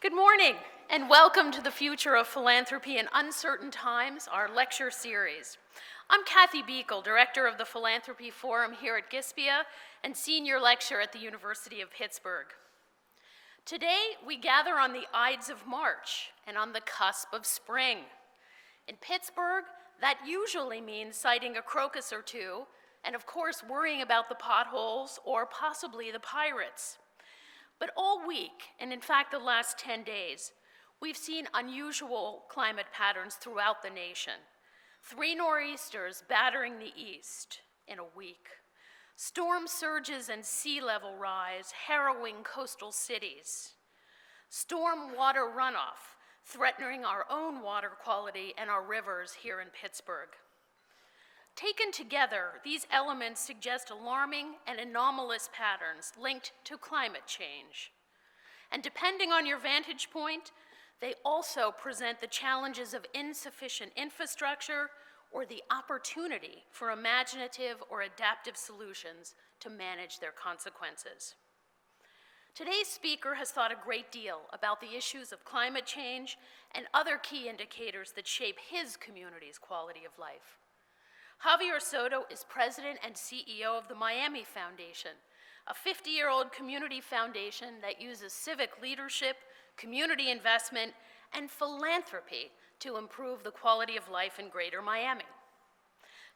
Good morning, and welcome to the Future of Philanthropy in Uncertain Times, our lecture series. I'm Kathy Beekle, Director of the PhilanthropyForum here at GISPIA and Senior Lecturer at the University of Pittsburgh. Today, we gather on the Ides of March and on the cusp of spring. In Pittsburgh, that usually means sighting a crocus or two, and of course, worrying about the potholes or possibly the pirates. But all week, and in fact the last 10 days, we've seen unusual climate patterns throughout the nation. 3 nor'easters battering the east in a week. Storm surges and sea level rise harrowing coastal cities. Storm water runoff threatening our own water quality and our rivers here in Pittsburgh. Taken together, these elements suggest alarming and anomalous patterns linked to climate change. And depending on your vantage point, they also present the challenges of insufficient infrastructure or the opportunity for imaginative or adaptive solutions to manage their consequences. Today's speaker has thought a great deal about the issues of climate change and other key indicators that shape his community's quality of life. Javier Soto is president and CEO of the Miami Foundation, a 50-year-old community foundation that uses civic leadership, community investment, and philanthropy to improve the quality of life in Greater Miami.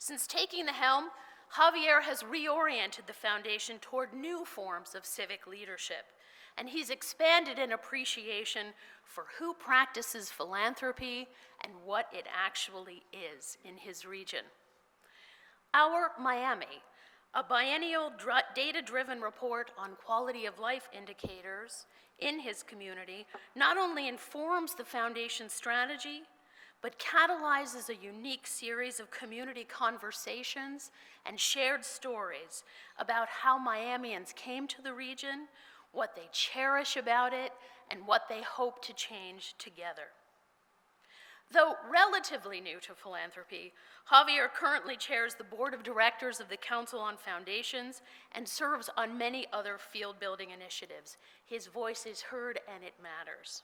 Since taking the helm, Javier has reoriented the foundation toward new forms of civic leadership, and he's expanded an appreciation for who practices philanthropy and what it actually is in his region. Our Miami, a biennial data-driven report on quality of life indicators in his community, not only informs the foundation's strategy, but catalyzes a unique series of community conversations and shared stories about how Miamians came to the region, what they cherish about it, and what they hope to change together. Though relatively new to philanthropy, Javier currently chairs the board of directors of the Council on Foundations and serves on many other field-building initiatives. His voice is heard and it matters.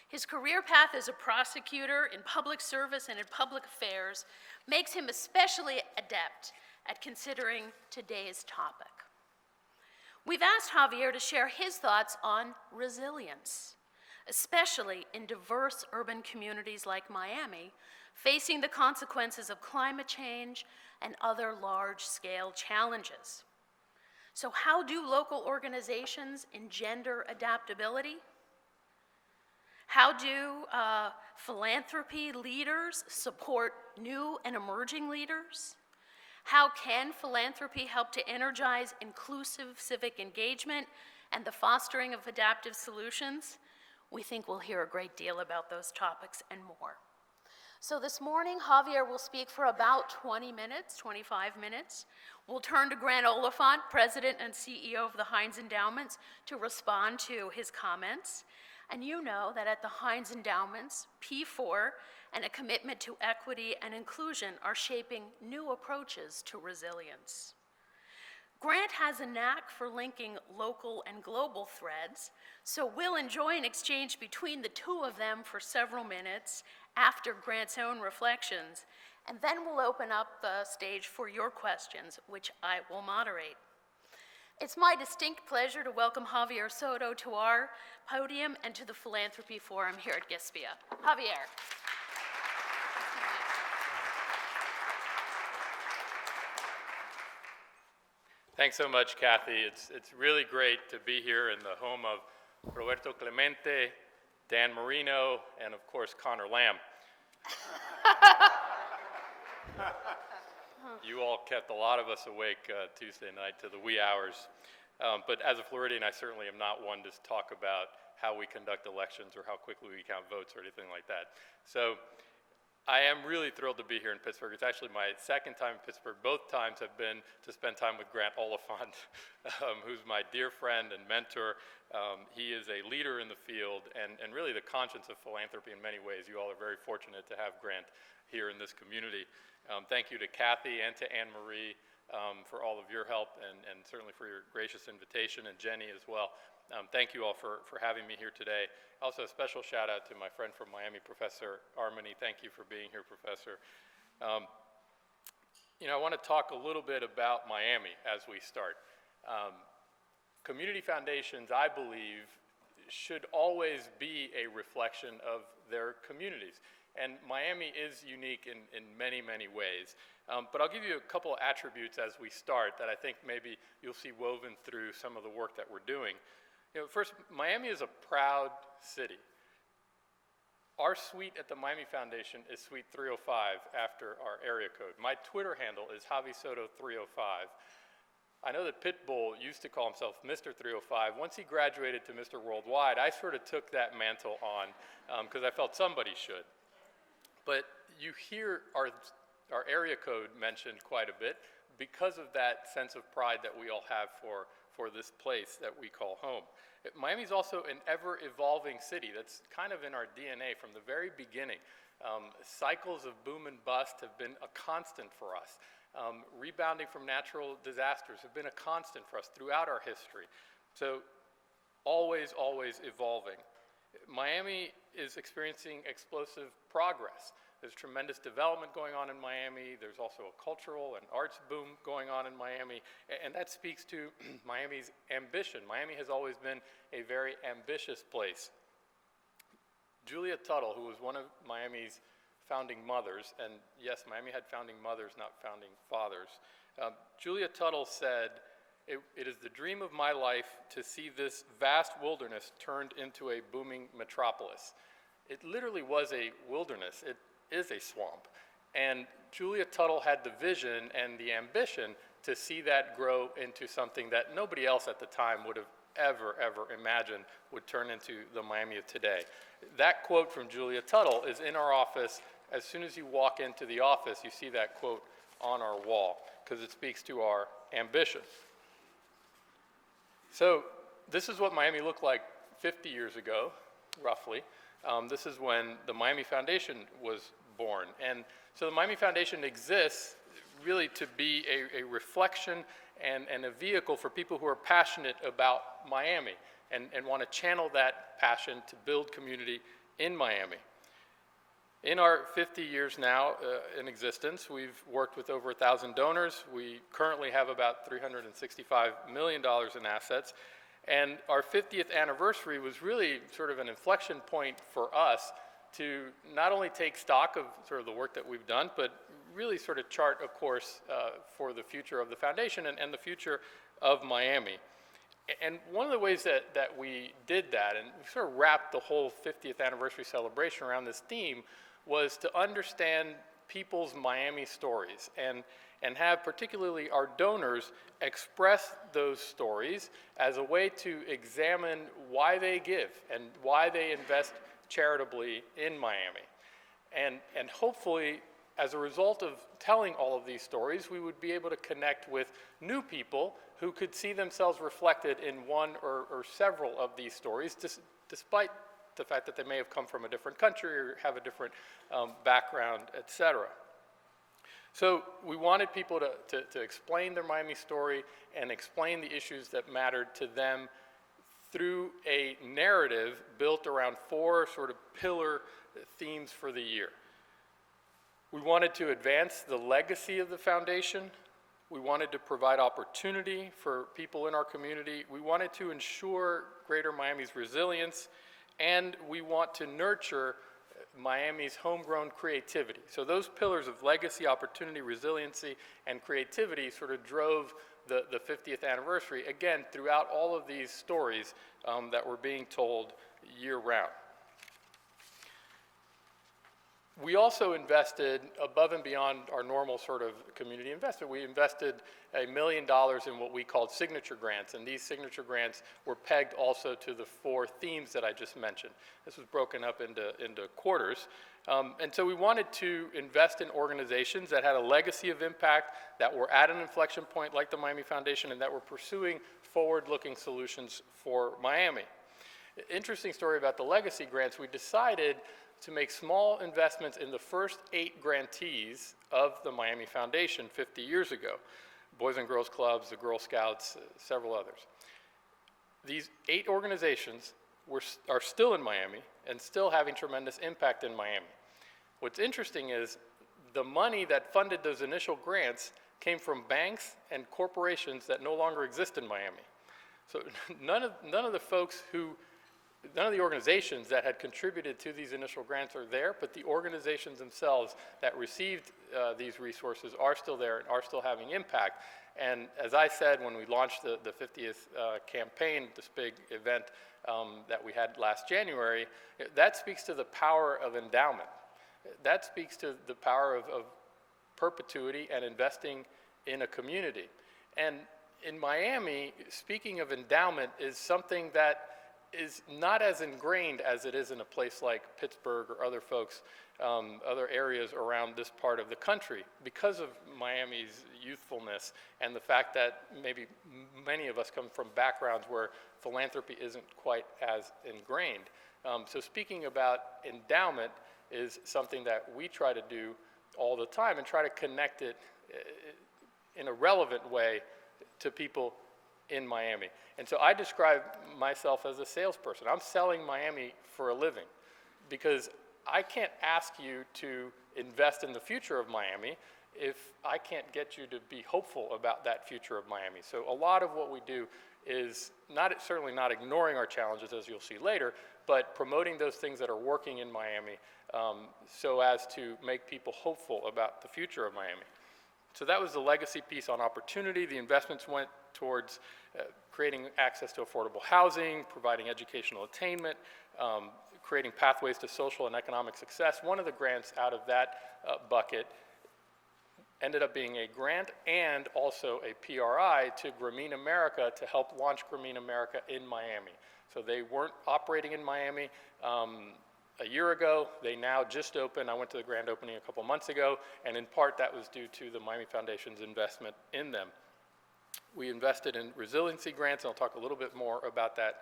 His career path as a prosecutor in public service and in public affairs makes him especially adept at considering today's topic. We've asked Javier to share his thoughts on resilience, especially in diverse urban communities like Miami, facing the consequences of climate change and other large-scale challenges. So how do local organizations engender adaptability? How do philanthropy leaders support new and emerging leaders? How can philanthropy help to energize inclusive civic engagement and the fostering of adaptive solutions? We think we'll hear a great deal about those topics and more. So this morning, Javier will speak for about 20 minutes, 25 minutes. We'll turn to Grant Oliphant, President and CEO of the Heinz Endowments, to respond to his comments. And you know that at the Heinz Endowments, P4 and a commitment to equity and inclusion are shaping new approaches to resilience. Grant has a knack for linking local and global threads, so we'll enjoy an exchange between the two of them for several minutes after Grant's own reflections, and then we'll open up the stage for your questions, which I will moderate. It's my distinct pleasure to welcome Javier Soto to our podium and to the PhilanthropyForum here at GISPIA. Javier. Thanks so much, Kathy. It's really great to be here in the home of Roberto Clemente, Dan Marino, and of course, Connor Lamb. You all kept a lot of us awake Tuesday night to the wee hours. But as a Floridian, I certainly am not one to talk about how we conduct elections or how quickly we count votes or anything like that. So I am really thrilled to be here in Pittsburgh. It's actually my second time in Pittsburgh. Both times have been to spend time with Grant Oliphant, who's my dear friend and mentor. He is a leader in the field and really the conscience of philanthropy in many ways. You all are very fortunate to have Grant here in this community. Thank you to Kathy and to Anne-Marie for all of your help and certainly for your gracious invitation, and Jenny as well. Thank you all for having me here today. Also, a special shout out to my friend from Miami, Professor Armani. Thank you for being here, Professor. I want to talk a little bit about Miami as we start. Community foundations, I believe, should always be a reflection of their communities. And Miami is unique in many, many ways. But I'll give you a couple of attributes as we start that I think maybe you'll see woven through some of the work that we're doing. First, Miami is a proud city. Our suite at the Miami Foundation is Suite 305 after our area code. My Twitter handle is Soto 305. I know that Pitbull used to call himself Mr. 305. Once he graduated to Mr. Worldwide, I sort of took that mantle on because I felt somebody should. But you hear our area code mentioned quite a bit because of that sense of pride that we all have for this place that we call home. Miami's also an ever-evolving city. That's kind of in our DNA from the very beginning. Cycles of boom and bust have been a constant for us. Rebounding from natural disasters have been a constant for us throughout our history. So always, always evolving. Miami is experiencing explosive progress. There's tremendous development going on in Miami. There's also a cultural and arts boom going on in Miami. And that speaks to Miami's ambition. Miami has always been a very ambitious place. Julia Tuttle, who was one of Miami's founding mothers, and yes, Miami had founding mothers, not founding fathers. Julia Tuttle said, it is the dream of my life to see this vast wilderness turned into a booming metropolis. It literally was a wilderness. It is a swamp. And Julia Tuttle had the vision and the ambition to see that grow into something that nobody else at the time would have ever imagined would turn into the Miami of today. That quote from Julia Tuttle is in our office. As soon as you walk into the office, you see that quote on our wall because it speaks to our ambition. So this is what Miami looked like 50 years ago, roughly. This is when the Miami Foundation was born. And so the Miami Foundation exists really to be a reflection and a vehicle for people who are passionate about Miami and want to channel that passion to build community in Miami. In our 50 years now in existence, we've worked with over 1,000 donors. We currently have about $365 million in assets. And our 50th anniversary was really sort of an inflection point for us to not only take stock of sort of the work that we've done, but really sort of chart a course for the future of the foundation and the future of Miami. And one of the ways that we did that, and we sort of wrapped the whole 50th anniversary celebration around this theme, was to understand people's Miami stories and have particularly our donors express those stories as a way to examine why they give and why they invest charitably in Miami. And hopefully, as a result of telling all of these stories, we would be able to connect with new people who could see themselves reflected in one or several of these stories, despite the fact that they may have come from a different country or have a different background, et cetera. So we wanted people to explain their Miami story and explain the issues that mattered to them through a narrative built around 4 sort of pillar themes for the year. We wanted to advance the legacy of the foundation. We wanted to provide opportunity for people in our community. We wanted to ensure Greater Miami's resilience, and we want to nurture Miami's homegrown creativity. So those pillars of legacy, opportunity, resiliency, and creativity sort of drove the 50th anniversary, again, throughout all of these stories that were being told year-round. We also invested above and beyond our normal sort of community investment. We invested $1 million in what we called signature grants, and these signature grants were pegged also to the 4 themes that I just mentioned. This was broken up into quarters. And so we wanted to invest in organizations that had a legacy of impact, that were at an inflection point like the Miami Foundation, and that were pursuing forward-looking solutions for Miami. Interesting story about the legacy grants, we decided to make small investments in the first 8 grantees of the Miami Foundation 50 years ago. Boys and Girls Clubs, the Girl Scouts, several others. these 8 organizations are still in Miami and still having tremendous impact in Miami. What's interesting is the money that funded those initial grants came from banks and corporations that no longer exist in Miami. So none of the organizations that had contributed to these initial grants are there, but the organizations themselves that received these resources are still there and are still having impact. And as I said, when we launched the 50th campaign, this big event that we had last January, that speaks to the power of endowment. That speaks to the power of perpetuity and investing in a community. And in Miami, speaking of endowment is something that is not as ingrained as it is in a place like Pittsburgh or other folks, other areas around this part of the country, because of Miami's youthfulness and the fact that maybe many of us come from backgrounds where philanthropy isn't quite as ingrained. So speaking about endowment is something that we try to do all the time and try to connect it in a relevant way to people in Miami. And so I describe myself as a salesperson. I'm selling Miami for a living because I can't ask you to invest in the future of Miami if I can't get you to be hopeful about that future of Miami. So a lot of what we do is certainly not ignoring our challenges, as you'll see later, but promoting those things that are working in Miami so as to make people hopeful about the future of Miami. So that was the legacy piece on opportunity. The investments went towards creating access to affordable housing, providing educational attainment, creating pathways to social and economic success. One of the grants out of that bucket ended up being a grant and also a PRI to Grameen America to help launch Grameen America in Miami. So they weren't operating in Miami a year ago. They now just opened. I went to the grand opening a couple months ago, and in part that was due to the Miami Foundation's investment in them. We invested in resiliency grants, and I'll talk a little bit more about that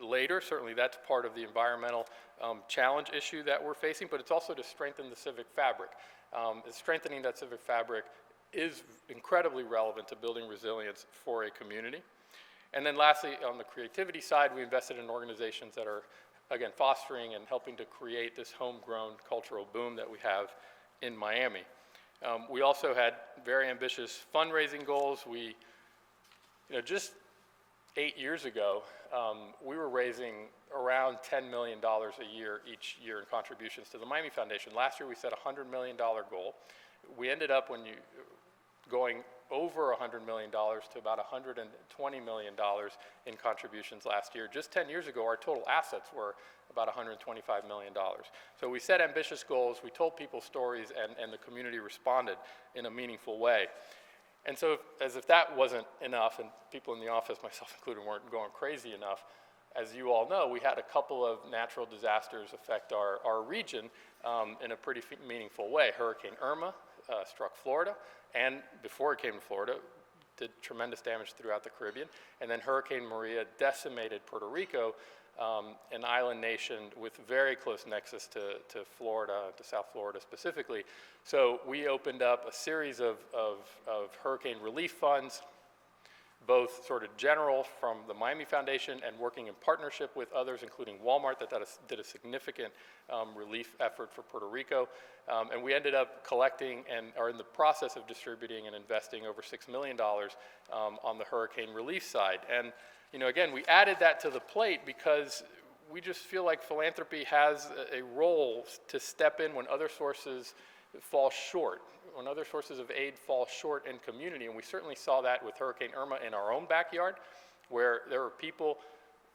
later. Certainly that's part of the environmental challenge issue that we're facing, but it's also to strengthen the civic fabric. Strengthening that civic fabric is incredibly relevant to building resilience for a community. And then lastly, on the creativity side, we invested in organizations that are, again, fostering and helping to create this homegrown cultural boom that we have in Miami. We also had very ambitious fundraising goals. Just 8 years ago, we were raising around $10 million a year each year in contributions to the Miami Foundation. Last year we set a $100 million goal. We ended up going over $100 million to about $120 million in contributions last year. Just 10 years ago, our total assets were about $125 million. So we set ambitious goals, we told people stories, and the community responded in a meaningful way. And so as if that wasn't enough, and people in the office, myself included, weren't going crazy enough, as you all know, we had a couple of natural disasters affect our region in a pretty meaningful way. Hurricane Irma struck Florida, and before it came to Florida, did tremendous damage throughout the Caribbean. And then Hurricane Maria decimated Puerto Rico, an island nation with very close nexus to Florida, to South Florida specifically. So we opened up a series of hurricane relief funds, both sort of general from the Miami Foundation and working in partnership with others, including Walmart, that did a significant relief effort for Puerto Rico. And we ended up collecting and are in the process of distributing and investing over $6 million on the hurricane relief side. And again, we added that to the plate because we just feel like philanthropy has a role to step in when other sources fall short, when other sources of aid fall short in community. And we certainly saw that with Hurricane Irma in our own backyard, where there were people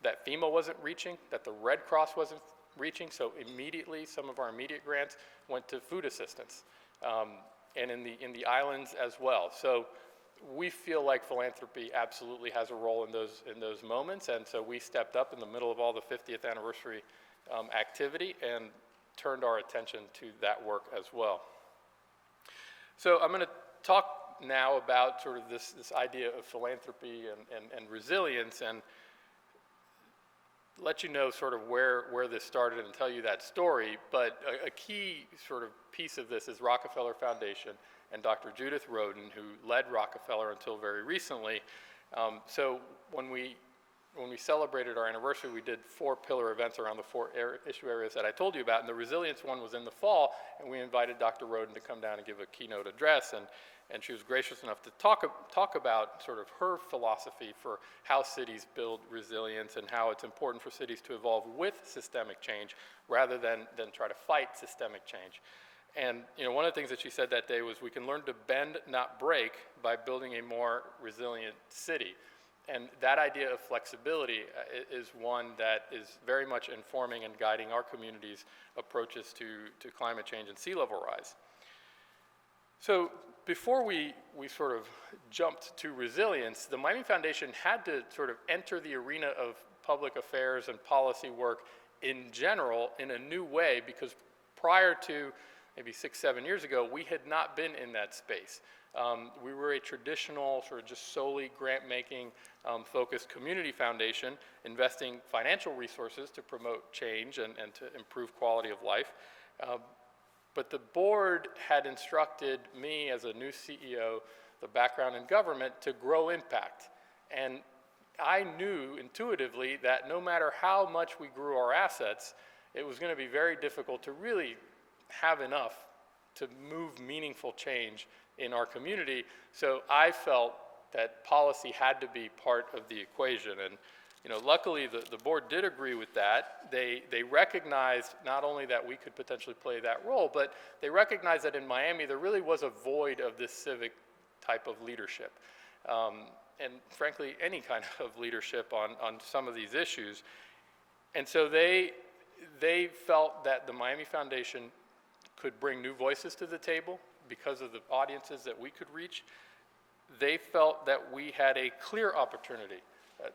that FEMA wasn't reaching, that the Red Cross wasn't reaching. So immediately, some of our immediate grants went to food assistance, and in the islands as well. So we feel like philanthropy absolutely has a role in those moments, and so we stepped up in the middle of all the 50th anniversary activity and turned our attention to that work as well. So I'm going to talk now about sort of this idea of philanthropy and resilience, and let you know sort of where this started and tell you that story. But a key sort of piece of this is Rockefeller Foundation and Dr. Judith Rodin, who led Rockefeller until very recently. So when we when we celebrated our anniversary, we did 4 pillar events around the 4 issue areas that I told you about, and the resilience one was in the fall, and we invited Dr. Roden to come down and give a keynote address, and she was gracious enough to talk about sort of her philosophy for how cities build resilience and how it's important for cities to evolve with systemic change rather than try to fight systemic change. And one of the things that she said that day was we can learn to bend, not break, by building a more resilient city. And that idea of flexibility is one that is very much informing and guiding our community's approaches to climate change and sea level rise. So before we sort of jumped to resilience, the Miami Foundation had to sort of enter the arena of public affairs and policy work in general in a new way, because prior to maybe 6, 7 years ago, we had not been in that space. We were a traditional, sort of just solely grant-making focused community foundation, investing financial resources to promote change and to improve quality of life. But the board had instructed me as a new CEO, the background in government, to grow impact. And I knew intuitively that no matter how much we grew our assets, it was going to be very difficult to really have enough to move meaningful change in our community. So I felt that policy had to be part of the equation. And luckily the board did agree with that. They recognized not only that we could potentially play that role, but they recognized that in Miami there really was a void of this civic type of leadership. And frankly, any kind of leadership on some of these issues. And so they felt that the Miami Foundation could bring new voices to the table because of the audiences that we could reach. They felt that we had a clear opportunity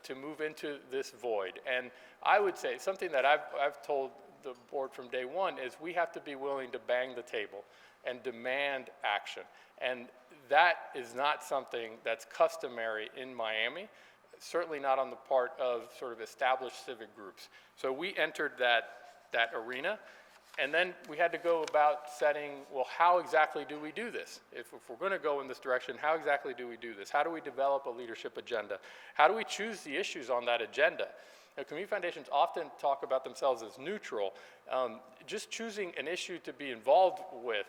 to move into this void. And I would say something that I've told the board from day one is we have to be willing to bang the table and demand action. And that is not something that's customary in Miami, certainly not on the part of sort of established civic groups. So we entered that arena. And then we had to go about setting, well, how exactly do we do this? If we're going to go in this direction, how exactly do we do this? How do we develop a leadership agenda? How do we choose the issues on that agenda? Now, community foundations often talk about themselves as neutral. Just choosing an issue to be involved with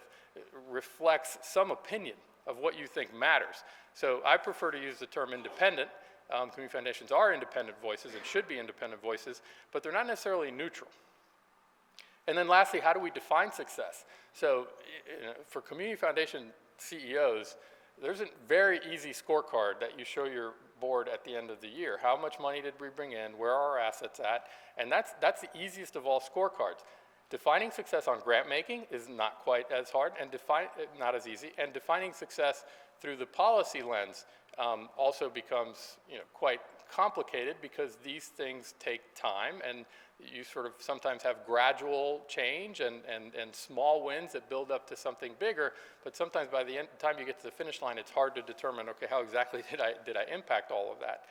reflects some opinion of what you think matters. So I prefer to use the term independent. Community foundations are independent voices and should be independent voices, but they're not necessarily neutral. And then lastly, how do we define success? So for community foundation CEOs, there's a very easy scorecard that you show your board at the end of the year. How much money did we bring in? Where are our assets at? And that's the easiest of all scorecards. Defining success on grant making is not quite as hard and not as easy. And defining success through the policy lens also becomes quite complicated, because these things take time, and you sort of sometimes have gradual change and small wins that build up to something bigger, but sometimes by the time you get to the finish line, it's hard to determine, okay, how exactly did I impact all of that?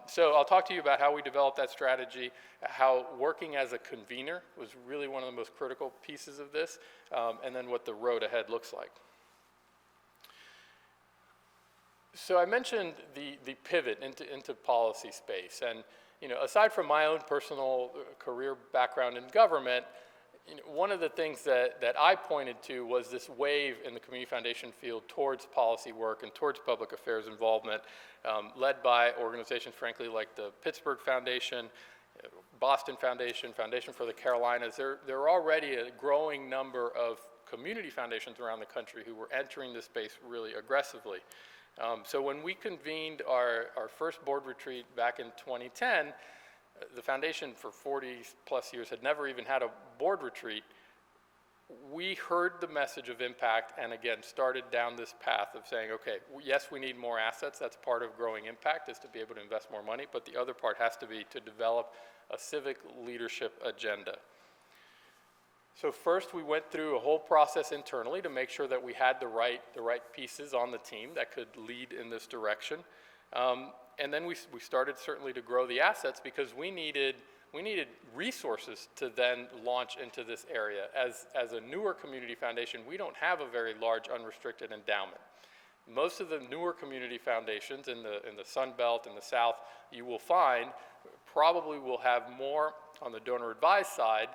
So I'll talk to you about how we developed that strategy, how working as a convener was really one of the most critical pieces of this, and then what the road ahead looks like. So I mentioned the pivot into policy space, and aside from my own personal career background in government, one of the things that I pointed to was this wave in the community foundation field towards policy work and towards public affairs involvement, led by organizations, frankly, like the Pittsburgh Foundation, Boston Foundation, Foundation for the Carolinas. There are already a growing number of community foundations around the country who were entering this space really aggressively. So when we convened our first board retreat back in 2010, the foundation for 40 plus years had never even had a board retreat. We heard the message of impact and again started down this path of saying, okay, yes, we need more assets. That's part of growing impact, is to be able to invest more money, but the other part has to be to develop a civic leadership agenda. So first we went through a whole process internally to make sure that we had the right pieces on the team that could lead in this direction. And then we started certainly to grow the assets, because we needed resources to then launch into this area. As a newer community foundation, we don't have a very large unrestricted endowment. Most of the newer community foundations in the Sun Belt and the South, you will find probably will have more on the donor advised side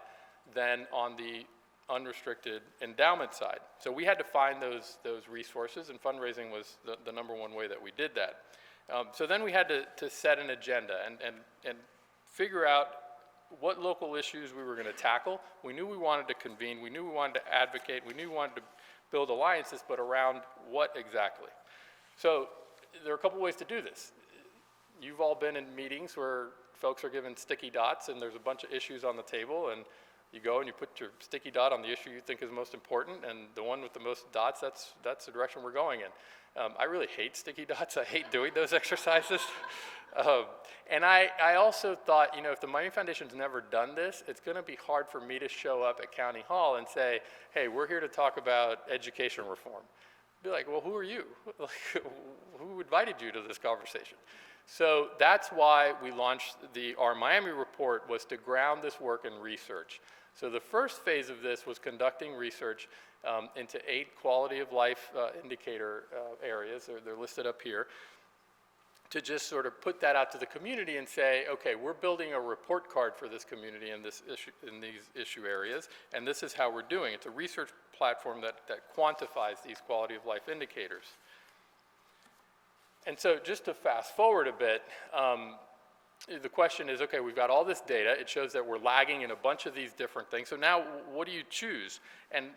than on the unrestricted endowment side. So we had to find those resources, and fundraising was the number one way that we did that. So then we had to set an agenda and figure out what local issues we were going to tackle. We knew we wanted to convene, we knew we wanted to advocate, we knew we wanted to build alliances, but around what exactly? So there are a couple ways to do this. You've all been in meetings where folks are given sticky dots and there's a bunch of issues on the table, and you go and you put your sticky dot on the issue you think is most important, and the one with the most dots, that's the direction we're going in. I really hate sticky dots. I hate doing those exercises. And I also thought, if the Miami Foundation's never done this, it's going to be hard for me to show up at County Hall and say, hey, we're here to talk about education reform. Be like, well, who are you? Who invited you to this conversation? So that's why we launched our Miami report, was to ground this work in research. So the first phase of this was conducting research into 8 quality of life indicator areas. They're listed up here, to just sort of put that out to the community and say, okay, we're building a report card for this community in these issue areas, and this is how we're doing. It's a research platform that quantifies these quality of life indicators. And so just to fast forward a bit, the question is, okay, we've got all this data. It shows that we're lagging in a bunch of these different things. So now what do you choose? And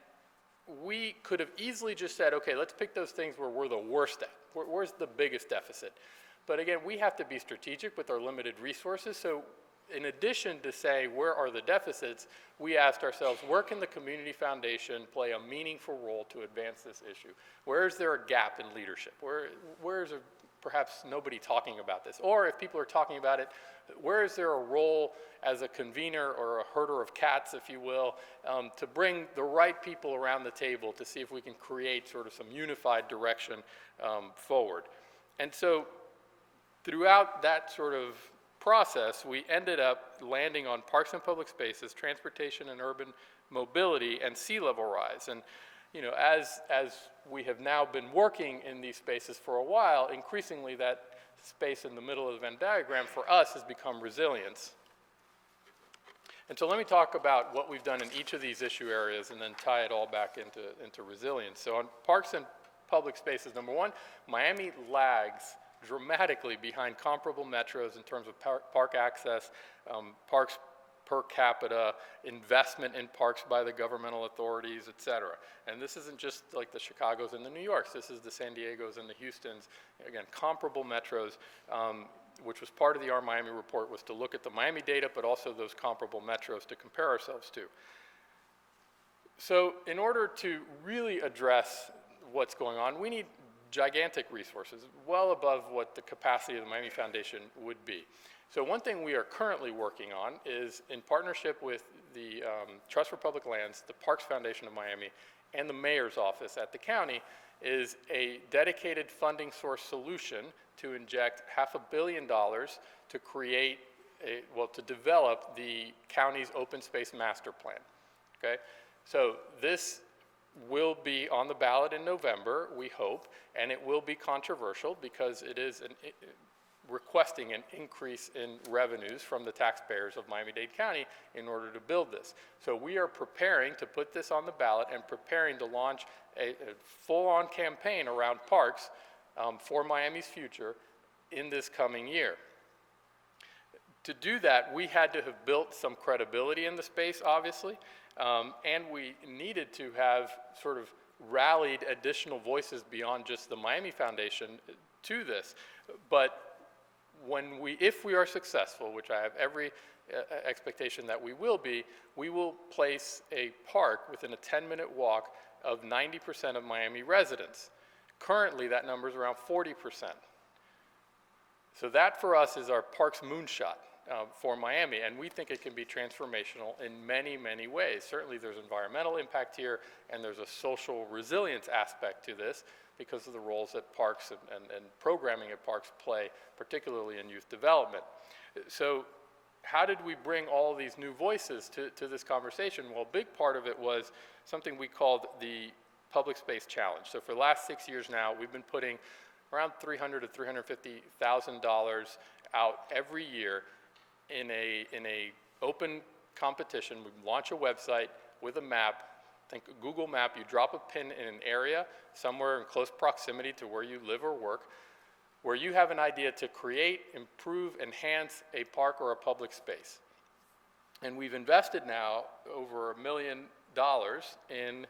we could have easily just said, okay, let's pick those things where we're the worst at. Where's the biggest deficit? But again, we have to be strategic with our limited resources. So in addition to say, where are the deficits, we asked ourselves, where can the community foundation play a meaningful role to advance this issue? Where is there a gap in leadership? Where is perhaps nobody talking about this? Or if people are talking about it, where is there a role as a convener or a herder of cats, if you will, to bring the right people around the table to see if we can create sort of some unified direction forward? And so throughout that sort of process, we ended up landing on parks and public spaces, transportation and urban mobility, and sea level rise. And as we have now been working in these spaces for a while, increasingly that space in the middle of the Venn diagram for us has become resilience. And so let me talk about what we've done in each of these issue areas and then tie it all back into resilience. So on parks and public spaces, number one, Miami lags dramatically behind comparable metros in terms of park access, parks per capita, investment in parks by the governmental authorities, et cetera. And this isn't just like the Chicagos and the New Yorks, this is the San Diegos and the Houstons. Again, comparable metros, which was part of the Our Miami report, was to look at the Miami data, but also those comparable metros to compare ourselves to. So in order to really address what's going on, we need gigantic resources, well above what the capacity of the Miami Foundation would be. So one thing we are currently working on is, in partnership with the Trust for Public Lands, the Parks Foundation of Miami, and the mayor's office at the county, is a dedicated funding source solution to inject $500 million to create to develop the county's open space master plan. Okay, so this will be on the ballot in November, we hope, and it will be controversial because it is requesting an increase in revenues from the taxpayers of Miami-Dade County in order to build this. So we are preparing to put this on the ballot and preparing to launch a full-on campaign around parks for Miami's future in this coming year. To do that, we had to have built some credibility in the space, obviously, and we needed to have sort of rallied additional voices beyond just the Miami Foundation to this. But if we are successful, which I have every expectation that we will be, we will place a park within a 10-minute walk of 90% of Miami residents. Currently, that number is around 40%. So that for us is our parks moonshot for Miami, and we think it can be transformational in many, many ways. Certainly there's environmental impact here, and there's a social resilience aspect to this because of the roles that parks and programming at parks play, particularly in youth development. So how did we bring all these new voices to this conversation? Well, a big part of it was something we called the Public Space Challenge. So for the last 6 years now, we've been putting around $300,000 to $350,000 out every year in a open competition. We launch a website with a map. Think a Google map. You drop a pin in an area somewhere in close proximity to where you live or work, where you have an idea to create, improve, enhance a park or a public space. And we've invested now over $1 million in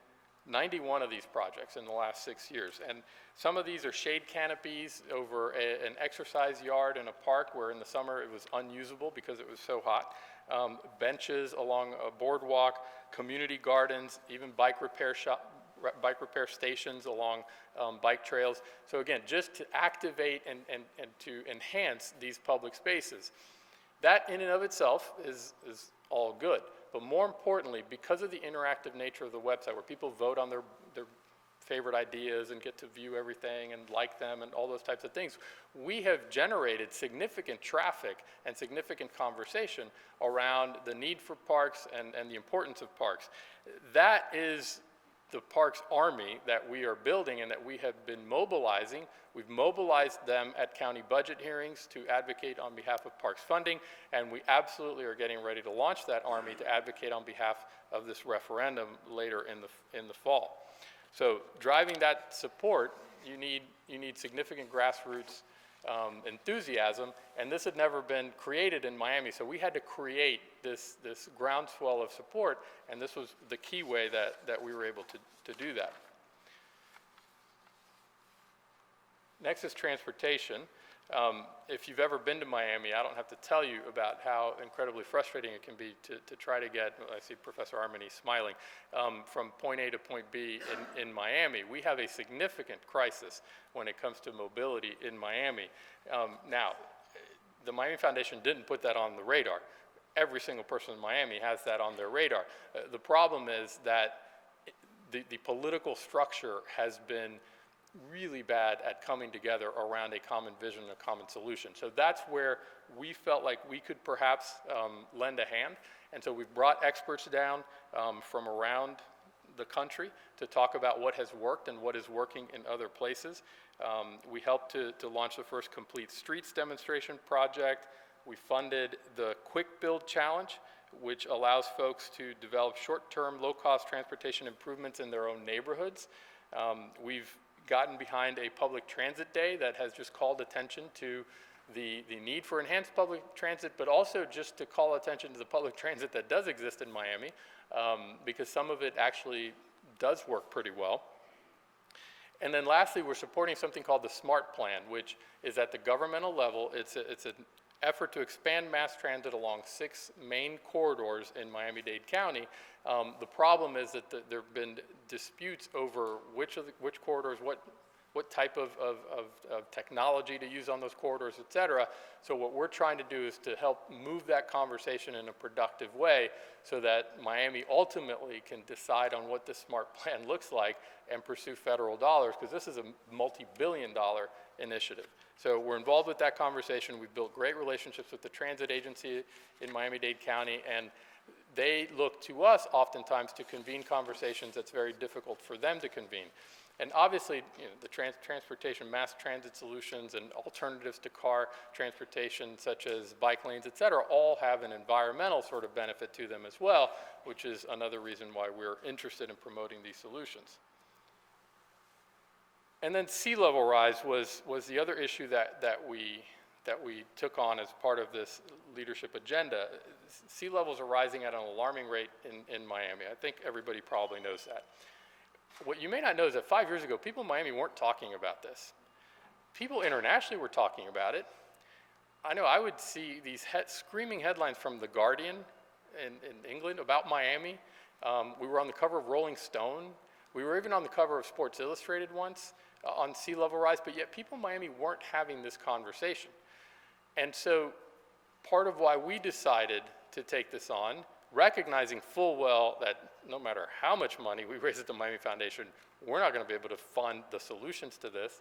91 of these projects in the last 6 years. And some of these are shade canopies over an exercise yard in a park where in the summer it was unusable because it was so hot. Benches along a boardwalk, community gardens, even bike repair stations along bike trails. So again, just to activate and to enhance these public spaces. That in and of itself is all good. But more importantly, because of the interactive nature of the website, where people vote on their favorite ideas and get to view everything and like them and all those types of things, we have generated significant traffic and significant conversation around the need for parks and the importance of parks. That is the parks army that we are building and that we have been mobilizing. We've mobilized them at county budget hearings to advocate on behalf of parks funding, and we absolutely are getting ready to launch that army to advocate on behalf of this referendum later in the fall. So driving that support, you need significant grassroots enthusiasm, and this had never been created in Miami, so we had to create this groundswell of support, and this was the key way that we were able to do that. Next is transportation. If you've ever been to Miami, I don't have to tell you about how incredibly frustrating it can be to try to get, I see Professor Armani smiling, from point A to point B in Miami. We have a significant crisis when it comes to mobility in Miami. Now, the Miami Foundation didn't put that on the radar. Every single person in Miami has that on their radar. The problem is that the political structure has been really bad at coming together around a common vision and a common solution. So that's where we felt like we could perhaps lend a hand. And so we've brought experts down from around the country to talk about what has worked and what is working in other places. We helped to launch the first Complete Streets demonstration project. We funded the Quick Build Challenge, which allows folks to develop short-term, low-cost transportation improvements in their own neighborhoods. We've gotten behind a public transit day that has just called attention to the need for enhanced public transit, but also just to call attention to the public transit that does exist in Miami, because some of it actually does work pretty well. And then lastly, we're supporting something called the SMART Plan, which is at the governmental level. It's an effort to expand mass transit along 6 main corridors in Miami-Dade County. The problem is that there have been disputes over which corridors, what type of technology to use on those corridors, et cetera. So what we're trying to do is to help move that conversation in a productive way so that Miami ultimately can decide on what the SMART Plan looks like and pursue federal dollars, because this is a multi-billion-dollar initiative. So we're involved with that conversation. We've built great relationships with the transit agency in Miami-Dade County, and they look to us oftentimes to convene conversations that's very difficult for them to convene. And obviously, the transportation, mass transit solutions and alternatives to car transportation, such as bike lanes, et cetera, all have an environmental sort of benefit to them as well, which is another reason why we're interested in promoting these solutions. And then sea level rise was the other issue that we took on as part of this leadership agenda. Sea levels are rising at an alarming rate in Miami. I think everybody probably knows that. What you may not know is that 5 years ago, people in Miami weren't talking about this. People internationally were talking about it. I know I would see these screaming headlines from The Guardian in England about Miami. We were on the cover of Rolling Stone. We were even on the cover of Sports Illustrated once on sea level rise, but yet people in Miami weren't having this conversation. And so part of why we decided to take this on, recognizing full well that no matter how much money we raise at the Miami Foundation, we're not going to be able to fund the solutions to this.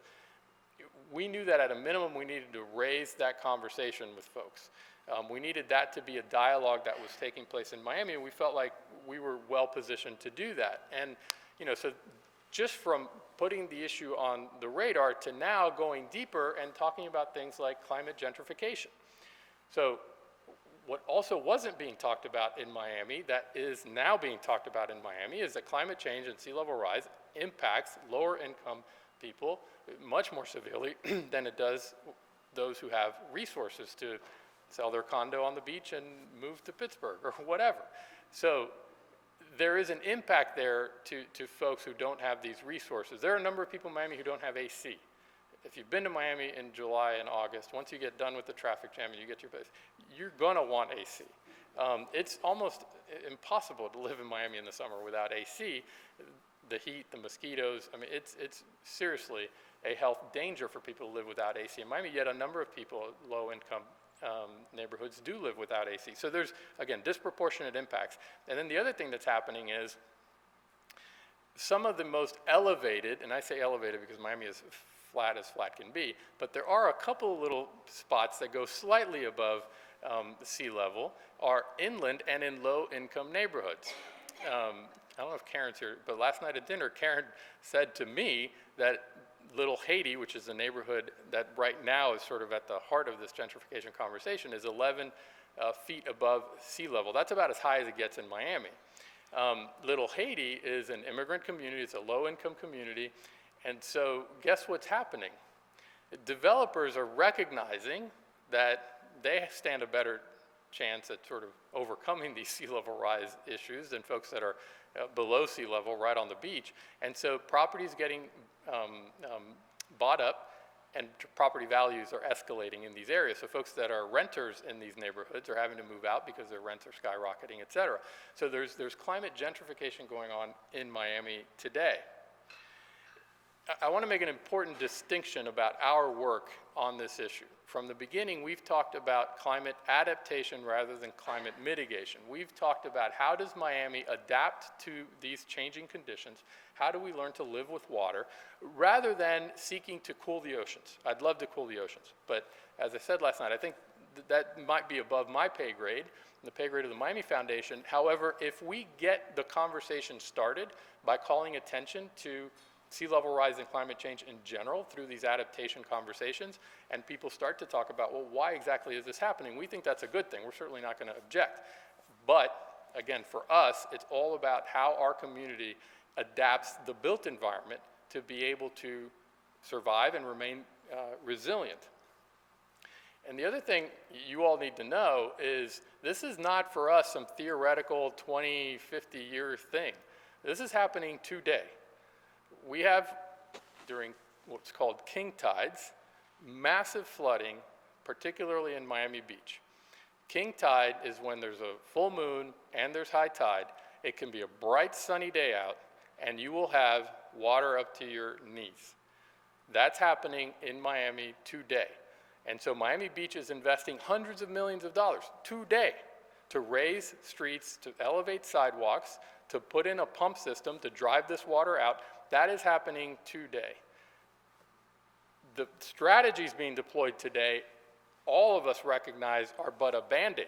We knew that at a minimum we needed to raise that conversation with folks. We needed that to be a dialogue that was taking place in Miami, and we felt like we were well positioned to do that. And so just from putting the issue on the radar to now going deeper and talking about things like climate gentrification. So What also wasn't being talked about in Miami that is now being talked about in Miami is that climate change and sea level rise impacts lower income people much more severely than it does those who have resources to sell their condo on the beach and move to Pittsburgh or whatever. So there is an impact there to folks who don't have these resources. There are a number of people in Miami who don't have AC. If you've been to Miami in July and August, once you get done with the traffic jam and you get to your place, you're gonna want AC. It's almost impossible to live in Miami in the summer without AC. The heat, the mosquitoes, I mean, it's seriously a health danger for people to live without AC in Miami, yet a number of people, low income neighborhoods do live without AC. So there's, again, disproportionate impacts. And then the other thing that's happening is some of the most elevated, and I say elevated because Miami is flat as flat can be, but there are a couple of little spots that go slightly above the sea level, are inland and in low-income neighborhoods. I don't know if Karen's here, but last night at dinner, Karen said to me that Little Haiti, which is a neighborhood that right now is sort of at the heart of this gentrification conversation, is 11 feet above sea level. That's about as high as it gets in Miami. Little Haiti is an immigrant community, it's a low-income community, and so guess what's happening? Developers are recognizing that they stand a better chance at sort of overcoming these sea level rise issues than folks that are below sea level right on the beach. And so properties getting bought up and property values are escalating in these areas. So folks that are renters in these neighborhoods are having to move out because their rents are skyrocketing, et cetera. So there's climate gentrification going on in Miami today. I want to make an important distinction about our work on this issue. From the beginning, we've talked about climate adaptation rather than climate mitigation. We've talked about how does Miami adapt to these changing conditions, how do we learn to live with water, rather than seeking to cool the oceans. I'd love to cool the oceans, but as I said last night, I think that might be above my pay grade, the pay grade of the Miami Foundation. However, if we get the conversation started by calling attention to sea level rise and climate change in general through these adaptation conversations, and people start to talk about, well, why exactly is this happening? We think that's a good thing. We're certainly not going to object. But again, for us, it's all about how our community adapts the built environment to be able to survive and remain resilient. And the other thing you all need to know is this is not for us some theoretical 20, 50-year thing. This is happening today. We have, during what's called king tides, massive flooding, particularly in Miami Beach. King tide is when there's a full moon and there's high tide. It can be a bright sunny day out and you will have water up to your knees. That's happening in Miami today. And so Miami Beach is investing hundreds of millions of dollars today to raise streets, to elevate sidewalks, to put in a pump system to drive this water out. That is happening today. The strategies being deployed today, all of us recognize are but a Band-Aid.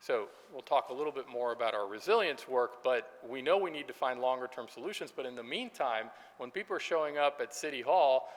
So we'll talk a little bit more about our resilience work, but we know we need to find longer term solutions. But in the meantime, when people are showing up at City Hall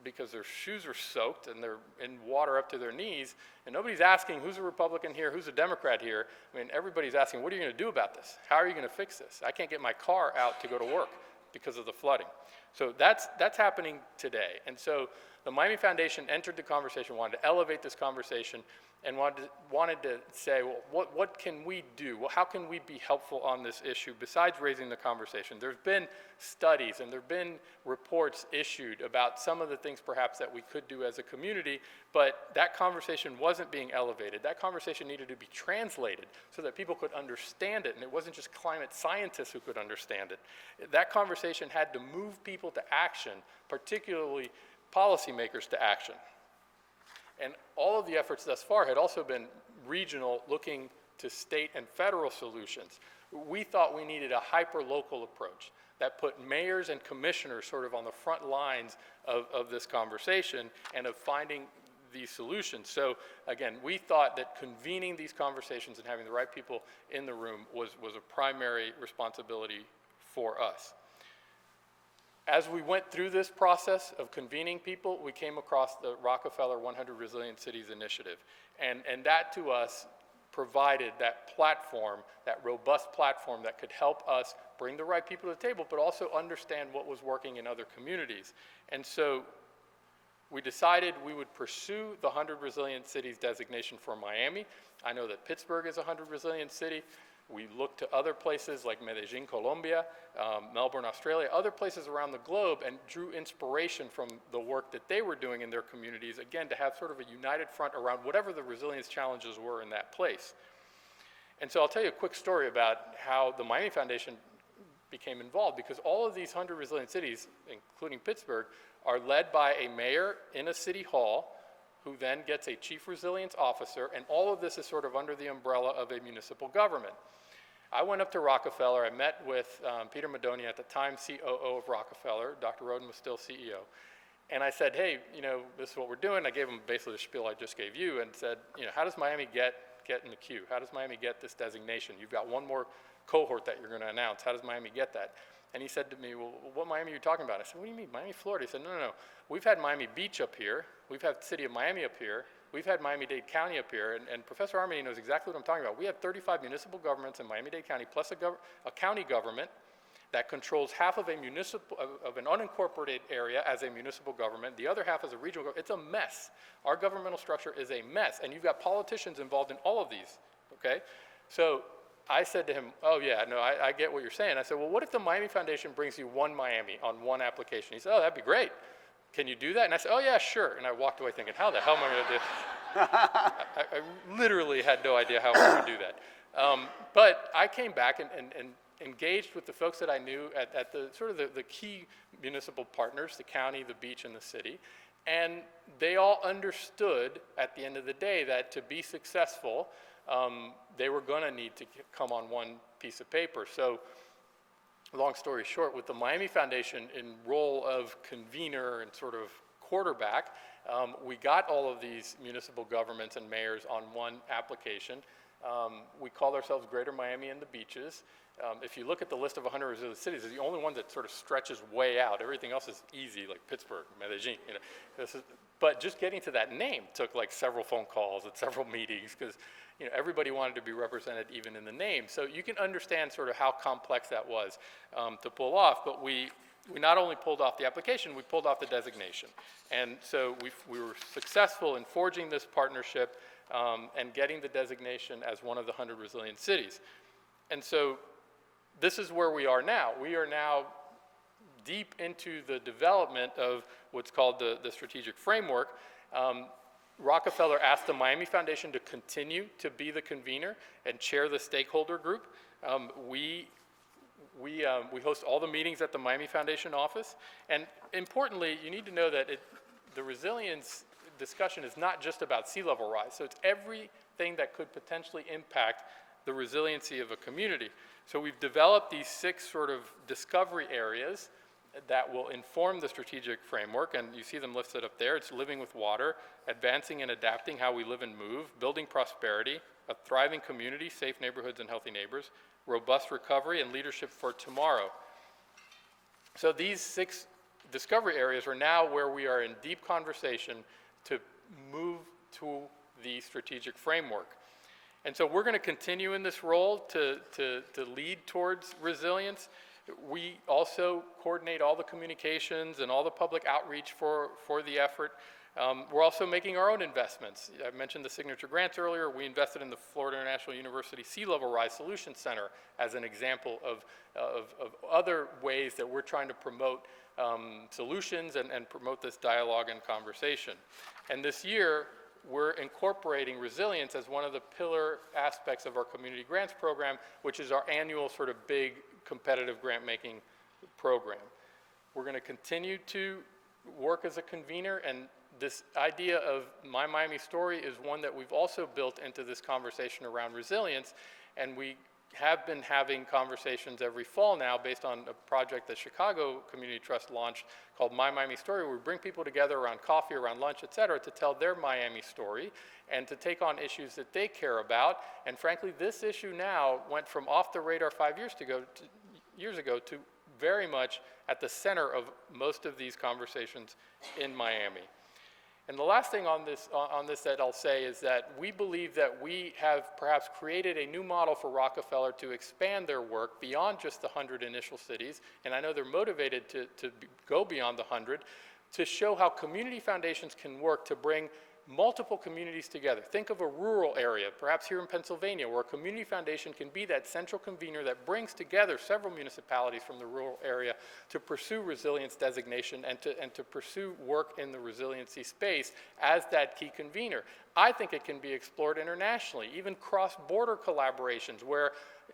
because their shoes are soaked and they're in water up to their knees, and nobody's asking who's a Republican here, who's a Democrat here. I mean, everybody's asking, what are you going to do about this? How are you going to fix this? I can't get my car out to go to work because of the flooding. So that's happening today. And so the Miami Foundation entered the conversation, wanted to elevate this conversation, and wanted to say, well, what can we do? Well, how can we be helpful on this issue besides raising the conversation? There's been studies and there have been reports issued about some of the things perhaps that we could do as a community, but that conversation wasn't being elevated. That conversation needed to be translated so that people could understand it, and it wasn't just climate scientists who could understand it. That conversation had to move people to action, particularly policymakers to action. And all of the efforts thus far had also been regional, looking to state and federal solutions. We thought we needed a hyper-local approach that put mayors and commissioners sort of on the front lines of this conversation and of finding these solutions. So again, we thought that convening these conversations and having the right people in the room was a primary responsibility for us. As we went through this process of convening people, we came across the Rockefeller 100 Resilient Cities Initiative. And that to us provided that platform, that robust platform that could help us bring the right people to the table, but also understand what was working in other communities. And so we decided we would pursue the 100 Resilient Cities designation for Miami. I know that Pittsburgh is a 100 Resilient City. We looked to other places like Medellin, Colombia, Melbourne, Australia, other places around the globe, and drew inspiration from the work that they were doing in their communities, again, to have sort of a united front around whatever the resilience challenges were in that place. And so I'll tell you a quick story about how the Miami Foundation became involved, because all of these 100 resilient cities, including Pittsburgh, are led by a mayor in a city hall who then gets a chief resilience officer, and all of this is sort of under the umbrella of a municipal government. I went up to Rockefeller. I met with Peter Madoni, at the time COO of Rockefeller. Dr. Roden was still CEO. And I said, hey, this is what we're doing. I gave him basically the spiel I just gave you and said, how does Miami get in the queue? How does Miami get this designation? You've got one more cohort that you're going to announce. How does Miami get that? And he said to me, well, what Miami are you talking about? I said, what do you mean, Miami, Florida? He said, no. We've had Miami Beach up here. We've had the city of Miami up here. We've had Miami-Dade County up here, and Professor Armini knows exactly what I'm talking about. We have 35 municipal governments in Miami-Dade County, plus a county government that controls half of of an unincorporated area as a municipal government. The other half is a regional government. It's a mess. Our governmental structure is a mess, and you've got politicians involved in all of these, okay? So I said to him, oh yeah, no, I get what you're saying. I said, well, what if the Miami Foundation brings you one Miami on one application? He said, oh, that'd be great. Can you do that? And I said, oh yeah, sure. And I walked away thinking, how the hell am I gonna do I literally had no idea how I would do that. But I came back and engaged with the folks that I knew at the sort of the key municipal partners, the county, the beach, and the city. And they all understood at the end of the day that to be successful, they were gonna need to come on one piece of paper. So long story short, with the Miami Foundation in role of convener and sort of quarterback, we got all of these municipal governments and mayors on one application. We called ourselves Greater Miami and the Beaches. If you look at the list of 100 resilient cities, it's the only one that sort of stretches way out. Everything else is easy, like Pittsburgh, Medellin. But just getting to that name took like several phone calls and several meetings, because everybody wanted to be represented even in the name. So you can understand sort of how complex that was to pull off. But we not only pulled off the application, we pulled off the designation. And so we were successful in forging this partnership and getting the designation as one of the 100 resilient cities. And so this is where we are now. We are now deep into the development of what's called the strategic framework. Rockefeller asked the Miami Foundation to continue to be the convener and chair the stakeholder group. We host all the meetings at the Miami Foundation office. And importantly, you need to know that the resilience discussion is not just about sea level rise. So it's everything that could potentially impact the resiliency of a community. So we've developed these 6 sort of discovery areas that will inform the strategic framework, and you see them listed up there. It's living with water, advancing and adapting how we live and move, building prosperity, a thriving community, safe neighborhoods and healthy neighbors, robust recovery, and leadership for tomorrow. So these 6 discovery areas are now where we are in deep conversation to move to the strategic framework. And so we're going to continue in this role to lead towards resilience. We also coordinate all the communications and all the public outreach for the effort. We're also making our own investments. I mentioned the signature grants earlier. We invested in the Florida International University Sea Level Rise Solutions Center as an example of other ways that we're trying to promote solutions and promote this dialogue and conversation. And this year, we're incorporating resilience as one of the pillar aspects of our community grants program, which is our annual sort of big competitive grant making program. We're going to continue to work as a convener, and this idea of My Miami Story is one that we've also built into this conversation around resilience, and we have been having conversations every fall now based on a project that Chicago Community Trust launched called My Miami Story, where we bring people together around coffee, around lunch, et cetera, to tell their Miami story and to take on issues that they care about. And frankly, this issue now went from off the radar 5 years ago to very much at the center of most of these conversations in Miami. And the last thing on this that I'll say is that we believe that we have perhaps created a new model for Rockefeller to expand their work beyond just the 100 initial cities, and I know they're motivated to go beyond the 100, to show how community foundations can work to bring multiple communities together. Think of a rural area, perhaps here in Pennsylvania, where a community foundation can be that central convener that brings together several municipalities from the rural area to pursue resilience designation and to pursue work in the resiliency space as that key convener. I think it can be explored internationally, even cross-border collaborations where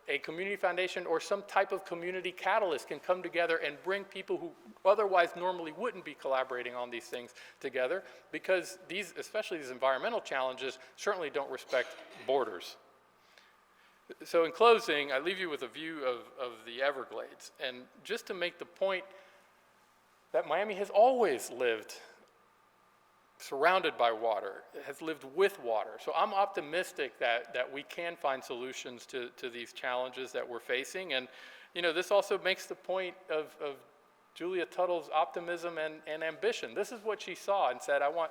a community foundation or some type of community catalyst can come together and bring people who otherwise normally wouldn't be collaborating on these things together, because these, especially these environmental challenges, certainly don't respect borders. So in closing, I leave you with a view of the Everglades, and just to make the point that Miami has always lived surrounded by water, has lived with water. So I'm optimistic that we can find solutions to these challenges that we're facing. And this also makes the point of Julia Tuttle's optimism and ambition. This is what she saw and said, I want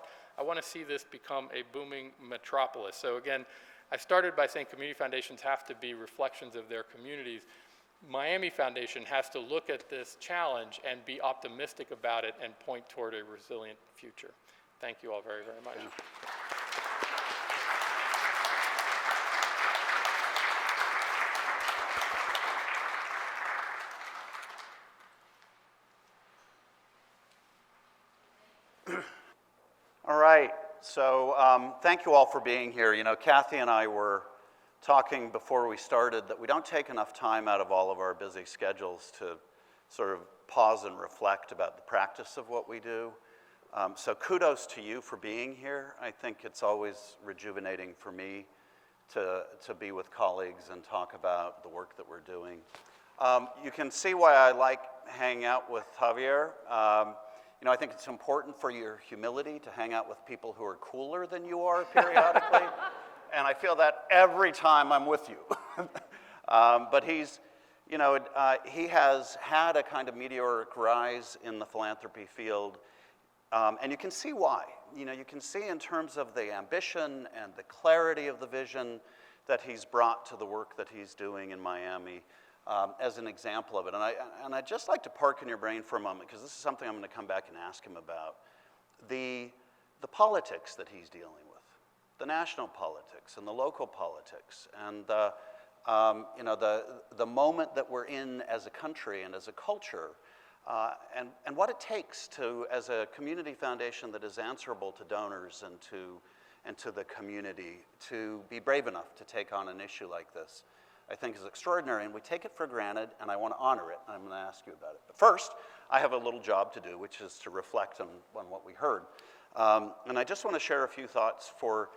to see this become a booming metropolis. So again, I started by saying community foundations have to be reflections of their communities. Miami Foundation has to look at this challenge and be optimistic about it and point toward a resilient future. Thank you all very, very much. All right, so thank you all for being here. Kathy and I were talking before we started that we don't take enough time out of all of our busy schedules to sort of pause and reflect about the practice of what we do. So kudos to you for being here. I think it's always rejuvenating for me to be with colleagues and talk about the work that we're doing. You can see why I like hanging out with Javier. I think it's important for your humility to hang out with people who are cooler than you are periodically. And I feel that every time I'm with you. But he's, he has had a kind of meteoric rise in the philanthropy field. And you can see why. You can see in terms of the ambition and the clarity of the vision that he's brought to the work that he's doing in Miami as an example of it. And I'd just like to park in your brain for a moment, because this is something I'm going to come back and ask him about. The politics that he's dealing with, the national politics and the local politics, and the moment that we're in as a country and as a culture, and what it takes to, as a community foundation that is answerable to donors and to the community, to be brave enough to take on an issue like this, I think is extraordinary, and we take it for granted, and I want to honor it, and I'm going to ask you about it. But first, I have a little job to do, which is to reflect on what we heard. And I just want to share a few thoughts for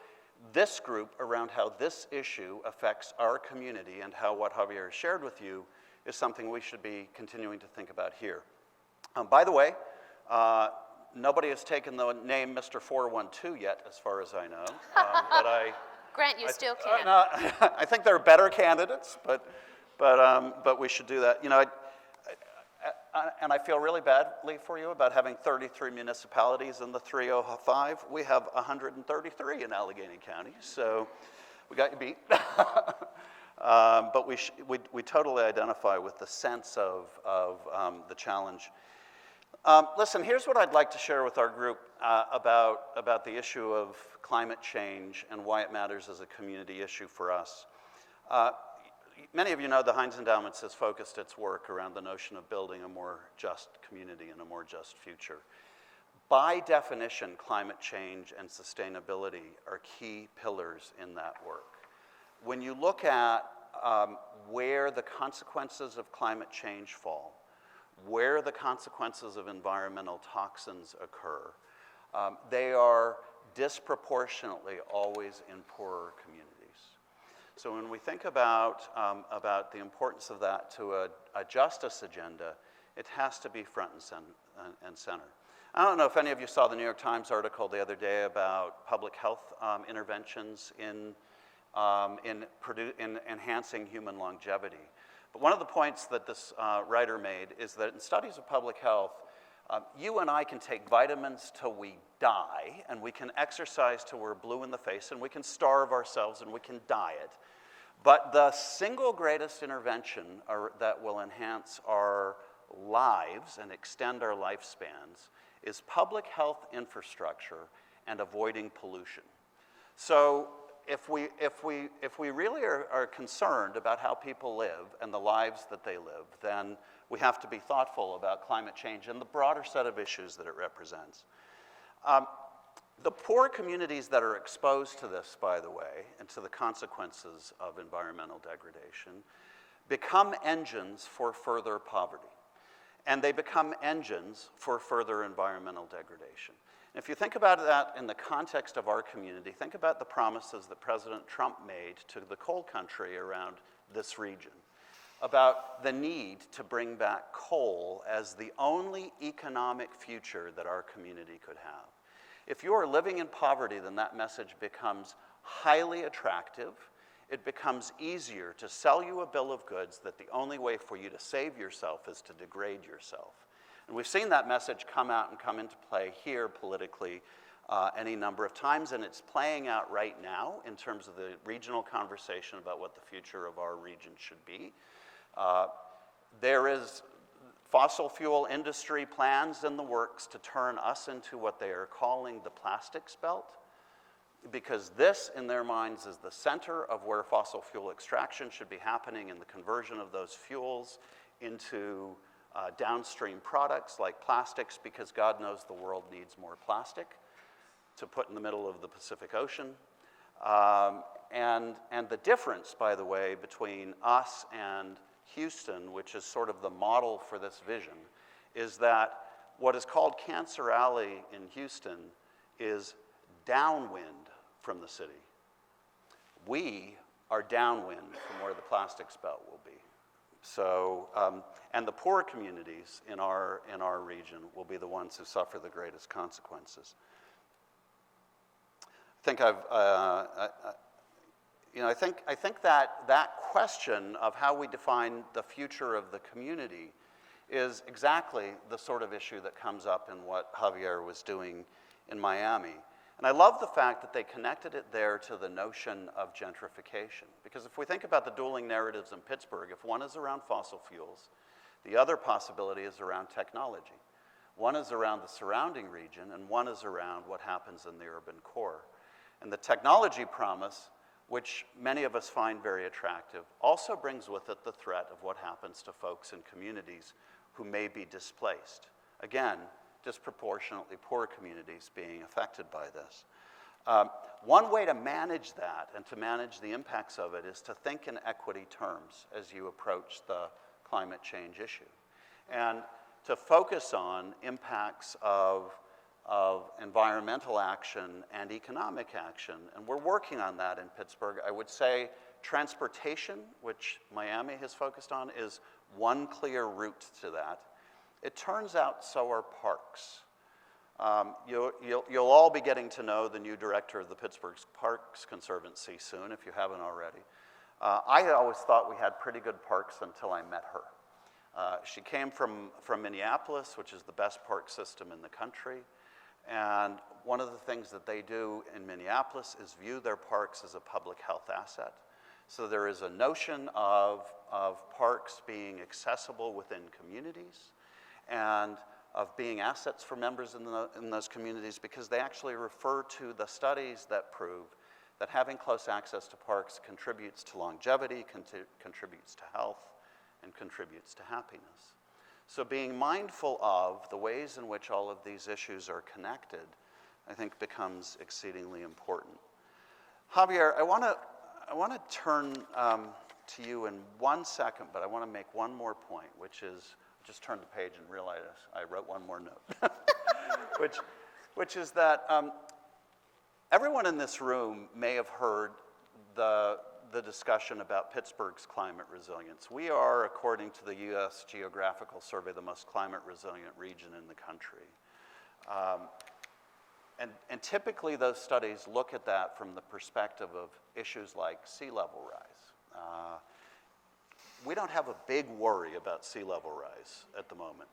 this group around how this issue affects our community, and how what Javier shared with you is something we should be continuing to think about here. By the way, nobody has taken the name Mr. 412 yet, as far as I know. But Grant, you still can. I think there are better candidates, but we should do that. And I feel really badly for you about having 33 municipalities in the 305. We have 133 in Allegheny County, so we got you beat. But we totally identify with the sense of the challenge. Listen, here's what I'd like to share with our group about the issue of climate change and why it matters as a community issue for us. Many of you know the Heinz Endowment has focused its work around the notion of building a more just community and a more just future. By definition, climate change and sustainability are key pillars in that work. When you look at where the consequences of climate change fall, where the consequences of environmental toxins occur, they are disproportionately always in poorer communities. So when we think about the importance of that to a justice agenda, it has to be front and center. I don't know if any of you saw the New York Times article the other day about public health interventions in enhancing human longevity. But one of the points that this writer made is that in studies of public health, You and I can take vitamins till we die, and we can exercise till we're blue in the face, and we can starve ourselves, and we can diet. But the single greatest intervention that will enhance our lives and extend our lifespans is public health infrastructure and avoiding pollution. So if we really are concerned about how people live and the lives that they live, then we have to be thoughtful about climate change and the broader set of issues that it represents. The poor communities that are exposed to this, by the way, and to the consequences of environmental degradation, become engines for further poverty. And they become engines for further environmental degradation. And if you think about that in the context of our community, think about the promises that President Trump made to the coal country around this region, about the need to bring back coal as the only economic future that our community could have. If you are living in poverty, then that message becomes highly attractive. It becomes easier to sell you a bill of goods that the only way for you to save yourself is to degrade yourself. And we've seen that message come out and come into play here politically any number of times, and it's playing out right now in terms of the regional conversation about what the future of our region should be. There is fossil fuel industry plans in the works to turn us into what they are calling the plastics belt, because this, in their minds, is the center of where fossil fuel extraction should be happening and the conversion of those fuels into downstream products like plastics, because God knows the world needs more plastic to put in the middle of the Pacific Ocean. And the difference, by the way, between us and Houston, which is sort of the model for this vision, is that what is called Cancer Alley in Houston is downwind from the city. We are downwind from where the plastics belt will be. So, and the poor communities in our region will be the ones who suffer the greatest consequences. I think that question of how we define the future of the community is exactly the sort of issue that comes up in what Javier was doing in Miami. And I love the fact that they connected it there to the notion of gentrification. Because if we think about the dueling narratives in Pittsburgh, if one is around fossil fuels, the other possibility is around technology. One is around the surrounding region, and one is around what happens in the urban core. And the technology promise, which many of us find very attractive, also brings with it the threat of what happens to folks in communities who may be displaced. Again, disproportionately poor communities being affected by this. One way to manage that and to manage the impacts of it is to think in equity terms as you approach the climate change issue, and to focus on impacts of environmental action and economic action. And we're working on that in Pittsburgh. I would say transportation, which Miami has focused on, is one clear route to that. It turns out so are parks. You'll all be getting to know the new director of the Pittsburgh Parks Conservancy soon, if you haven't already. I had always thought we had pretty good parks until I met her. She came from Minneapolis, which is the best park system in the country. And one of the things that they do in Minneapolis is view their parks as a public health asset. So there is a notion of parks being accessible within communities, and of being assets for members in those communities, because they actually refer to the studies that prove that having close access to parks contributes to longevity, contributes to health, and contributes to happiness. So being mindful of the ways in which all of these issues are connected, I think, becomes exceedingly important. Javier, I want to turn to you in 1 second, but I want to make one more point, which is, just turned the page and realized I wrote one more note, which is that everyone in this room may have heard the discussion about Pittsburgh's climate resilience. We are, according to the U.S. Geographical Survey, the most climate resilient region in the country. And typically those studies look at that from the perspective of issues like sea level rise. We don't have a big worry about sea level rise at the moment.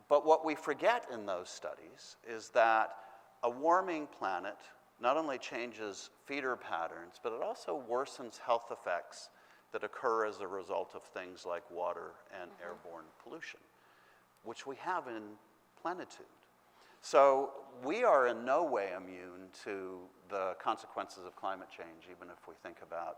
But what we forget in those studies is that a warming planet not only changes feeder patterns, but it also worsens health effects that occur as a result of things like water and airborne pollution, which we have in plenitude. So we are in no way immune to the consequences of climate change, even if we think about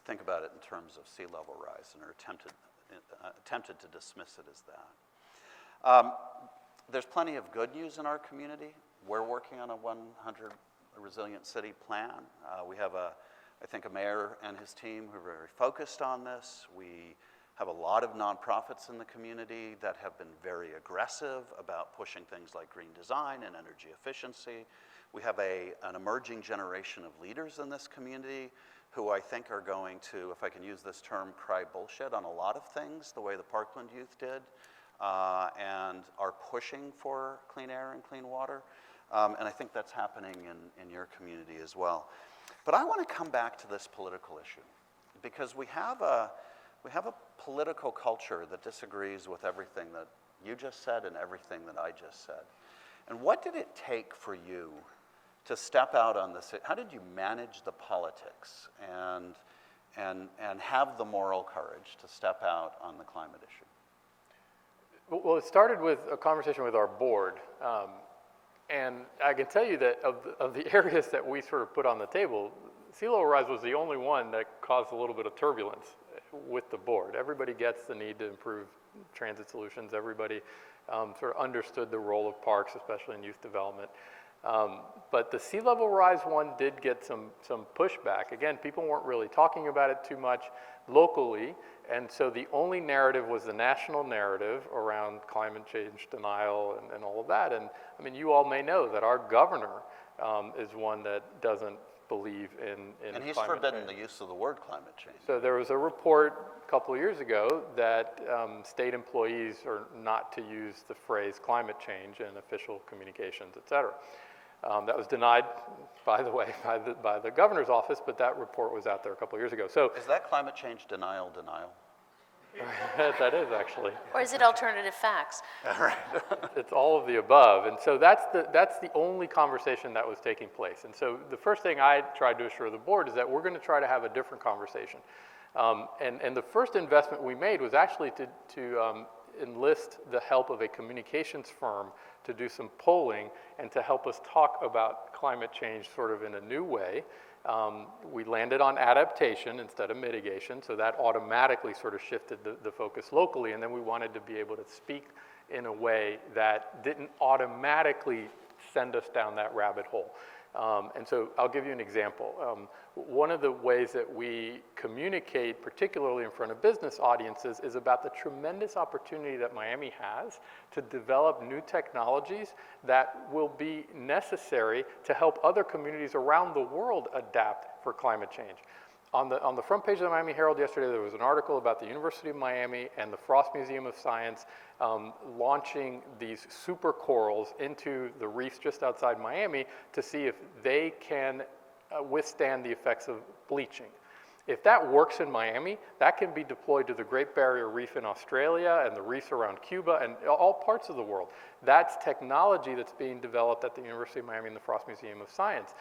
think about it in terms of sea level rise and are attempted to dismiss it as that. There's plenty of good news in our community. We're working on a 100 Resilient City plan. We have, I think, a mayor and his team who are very focused on this. We have a lot of nonprofits in the community that have been very aggressive about pushing things like green design and energy efficiency. We have an emerging generation of leaders in this community who I think are going to, if I can use this term, cry bullshit on a lot of things, the way the Parkland youth did, and are pushing for clean air and clean water. And I think that's happening in your community as well. But I want to come back to this political issue, because we have a political culture that disagrees with everything that you just said and everything that I just said. And what did it take for you to step out on this? How did you manage the politics and have the moral courage to step out on the climate issue? Well, it started with a conversation with our board. And I can tell you that of the areas that we sort of put on the table, sea level rise was the only one that caused a little bit of turbulence with the board. Everybody gets the need to improve transit solutions. Everybody sort of understood the role of parks, especially in youth development. But the sea level rise one did get some pushback. Again, people weren't really talking about it too much locally, and so the only narrative was the national narrative around climate change denial and all of that. And I mean, you all may know that our governor is one that doesn't believe in and he's climate forbidden change. the use of the word climate change. So there was a report a couple of years ago that state employees are not to use the phrase climate change in official communications, et cetera. That was denied, by the way, by the governor's office, but that report was out there a couple of years ago. So is that climate change denial? that is actually. Or is it alternative facts? It's all of the above, and so that's the only conversation that was taking place. And so the first thing I tried to assure the board is that we're going to try to have a different conversation. And the first investment we made was actually to enlist the help of a communications firm to do some polling and to help us talk about climate change sort of in a new way. We landed on adaptation instead of mitigation, so that automatically sort of shifted the focus locally, and then we wanted to be able to speak in a way that didn't automatically send us down that rabbit hole. And so I'll give you an example. One of the ways that we communicate, particularly in front of business audiences, is about the tremendous opportunity that Miami has to develop new technologies that will be necessary to help other communities around the world adapt for climate change. On the front page of the Miami Herald yesterday, there was an article about the University of Miami and the Frost Museum of Science launching these super corals into the reefs just outside Miami to see if they can withstand the effects of bleaching. If that works in Miami, that can be deployed to the Great Barrier Reef in Australia and the reefs around Cuba and all parts of the world. That's technology that's being developed at the University of Miami and the Frost Museum of Science.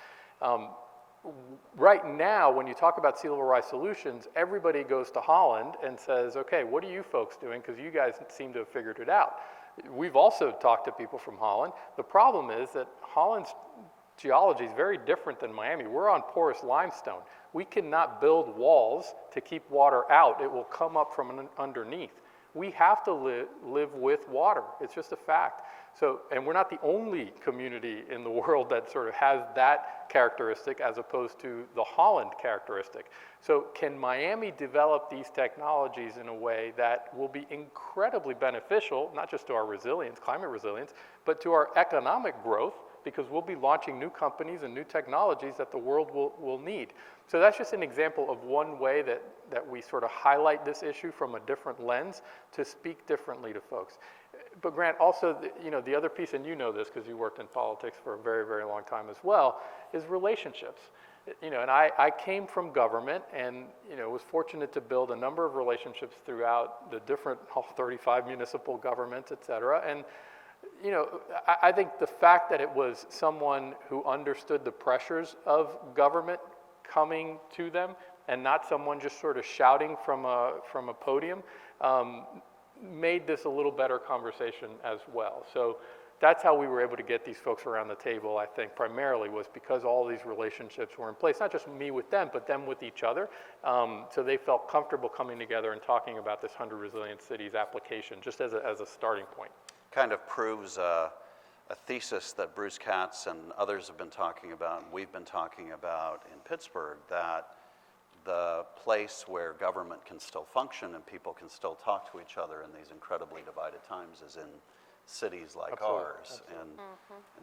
Right now, when you talk about sea level rise solutions, everybody goes to Holland and says, okay, what are you folks doing? Because you guys seem to have figured it out. We've also talked to people from Holland. The problem is that Holland's geology is very different than Miami. We're on porous limestone. We cannot build walls to keep water out. It will come up from underneath. We have to live with water. It's just a fact. So, and we're not the only community in the world that sort of has that characteristic as opposed to the Holland characteristic. So can Miami develop these technologies in a way that will be incredibly beneficial, not just to our resilience, climate resilience, but to our economic growth, because we'll be launching new companies and new technologies that the world will need. So that's just an example of one way that we sort of highlight this issue from a different lens to speak differently to folks. But Grant, also, the other piece, and you know this because you worked in politics for a very, very long time as well, is relationships. You know, and I came from government and, you know, was fortunate to build a number of relationships throughout the different all 35 municipal governments, et cetera. And, you know, I think the fact that it was someone who understood the pressures of government coming to them and not someone just sort of shouting from a podium made this a little better conversation as well. So that's how we were able to get these folks around the table, I think, primarily was because all these relationships were in place, not just me with them, but them with each other. So they felt comfortable coming together and talking about this 100 Resilient Cities application, just as a starting point. Kind of proves a thesis that Bruce Katz and others have been talking about, and we've been talking about in Pittsburgh, that the place where government can still function and people can still talk to each other in these incredibly divided times is in cities like Absolutely. ours. And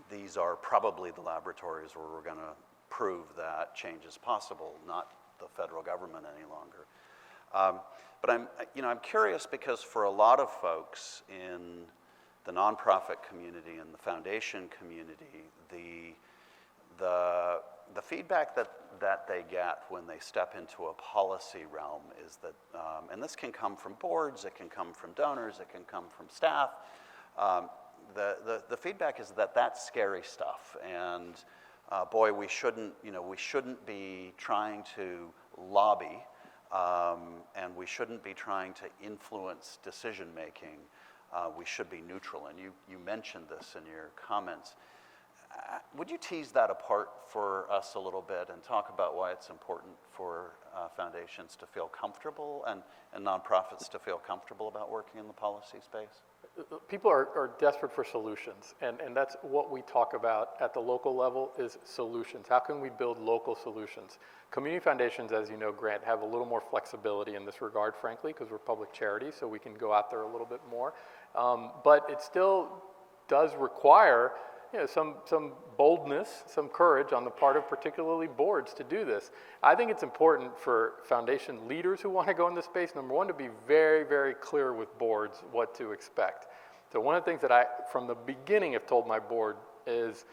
these are probably the laboratories where we're going to prove that change is possible, not the federal government any longer. But I'm curious because for a lot of folks in the nonprofit community and the foundation community, the feedback that they get when they step into a policy realm is that, and this can come from boards, it can come from donors, it can come from staff. The feedback is that that's scary stuff, and boy, we shouldn't be trying to lobby, and we shouldn't be trying to influence decision making. We should be neutral, and you mentioned this in your comments. Would you tease that apart for us a little bit and talk about why it's important for foundations to feel comfortable and nonprofits to feel comfortable about working in the policy space? People are desperate for solutions, and that's what we talk about at the local level is solutions. How can we build local solutions? Community foundations, as you know, Grant, have a little more flexibility in this regard, frankly, because we're public charity, so we can go out there a little bit more. But it still does require some boldness, some courage on the part of particularly boards to do this. I think it's important for foundation leaders who want to go in this space, number one, to be very, very clear with boards what to expect. So one of the things that I, from the beginning, have told my board is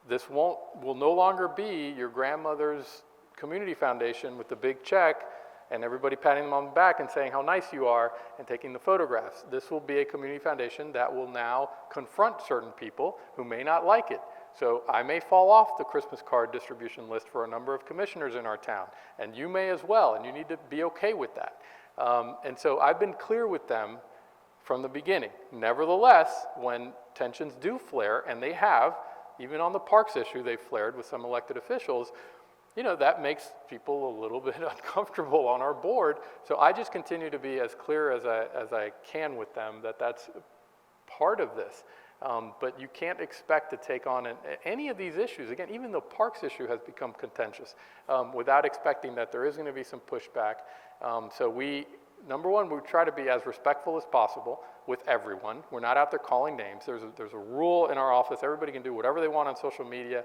this will no longer be your grandmother's community foundation with the big check and everybody patting them on the back and saying how nice you are and taking the photographs. This will be a community foundation that will now confront certain people who may not like it. So I may fall off the Christmas card distribution list for a number of commissioners in our town, and you may as well, and you need to be okay with that. And so I've been clear with them from the beginning. Nevertheless, when tensions do flare, and they have, even on the parks issue, they've flared with some elected officials, that makes people a little bit uncomfortable on our board. So I just continue to be as clear as I can with them that that's part of this. But you can't expect to take on any of these issues. Again, even the parks issue has become contentious without expecting that there is going to be some pushback. So number one, we try to be as respectful as possible with everyone. We're not out there calling names. There's a rule in our office. Everybody can do whatever they want on social media,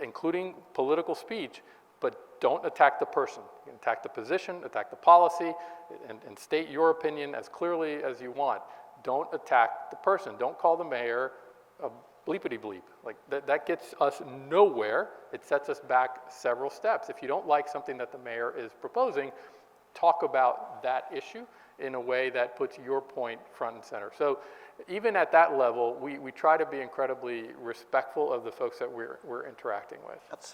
including political speech, but don't attack the person. You can attack the position, attack the policy, and state your opinion as clearly as you want. Don't attack the person. Don't call the mayor a bleepity bleep. Like that gets us nowhere. It sets us back several steps. If you don't like something that the mayor is proposing, talk about that issue in a way that puts your point front and center. So even at that level, we try to be incredibly respectful of the folks that we're interacting with. That's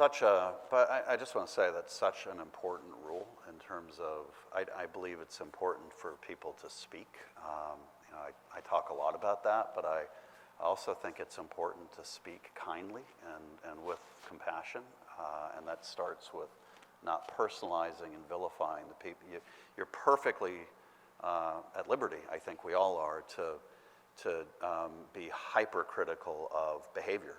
but I just want to say that's such an important rule in terms of, I believe it's important for people to speak. I talk a lot about that, but I also think it's important to speak kindly and with compassion, and that starts with not personalizing and vilifying the people. You're perfectly at liberty, I think we all are, to be hypercritical of behavior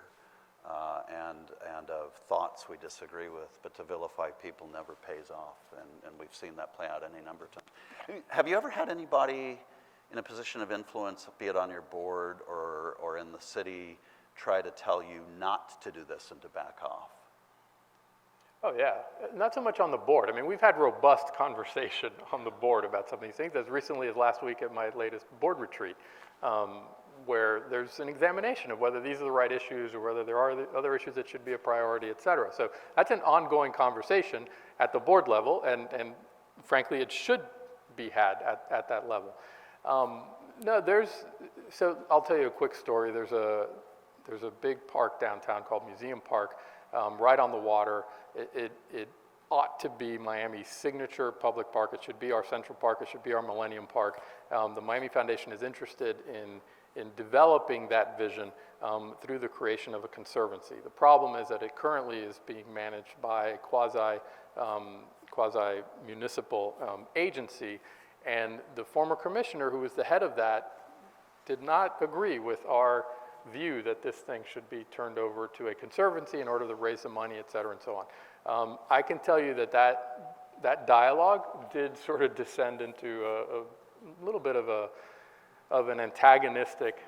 and of thoughts we disagree with, but to vilify people never pays off, and we've seen that play out any number of times. Have you ever had anybody in a position of influence, be it on your board or in the city, try to tell you not to do this and to back off? Oh yeah, not so much on the board. I mean, we've had robust conversation on the board about some of these things, as recently as last week at my latest board retreat. where there's an examination of whether these are the right issues or whether there are other issues that should be a priority, et cetera. So that's an ongoing conversation at the board level, and frankly, it should be had at that level. So I'll tell you a quick story. There's a big park downtown called Museum Park, right on the water. It ought to be Miami's signature public park. It should be our Central Park. It should be our Millennium Park. The Miami Foundation is interested in developing that vision through the creation of a conservancy. The problem is that it currently is being managed by a quasi-municipal agency, and the former commissioner who was the head of that did not agree with our view that this thing should be turned over to a conservancy in order to raise the money, et cetera, and so on. I can tell you that dialogue did sort of descend into a little bit of an antagonistic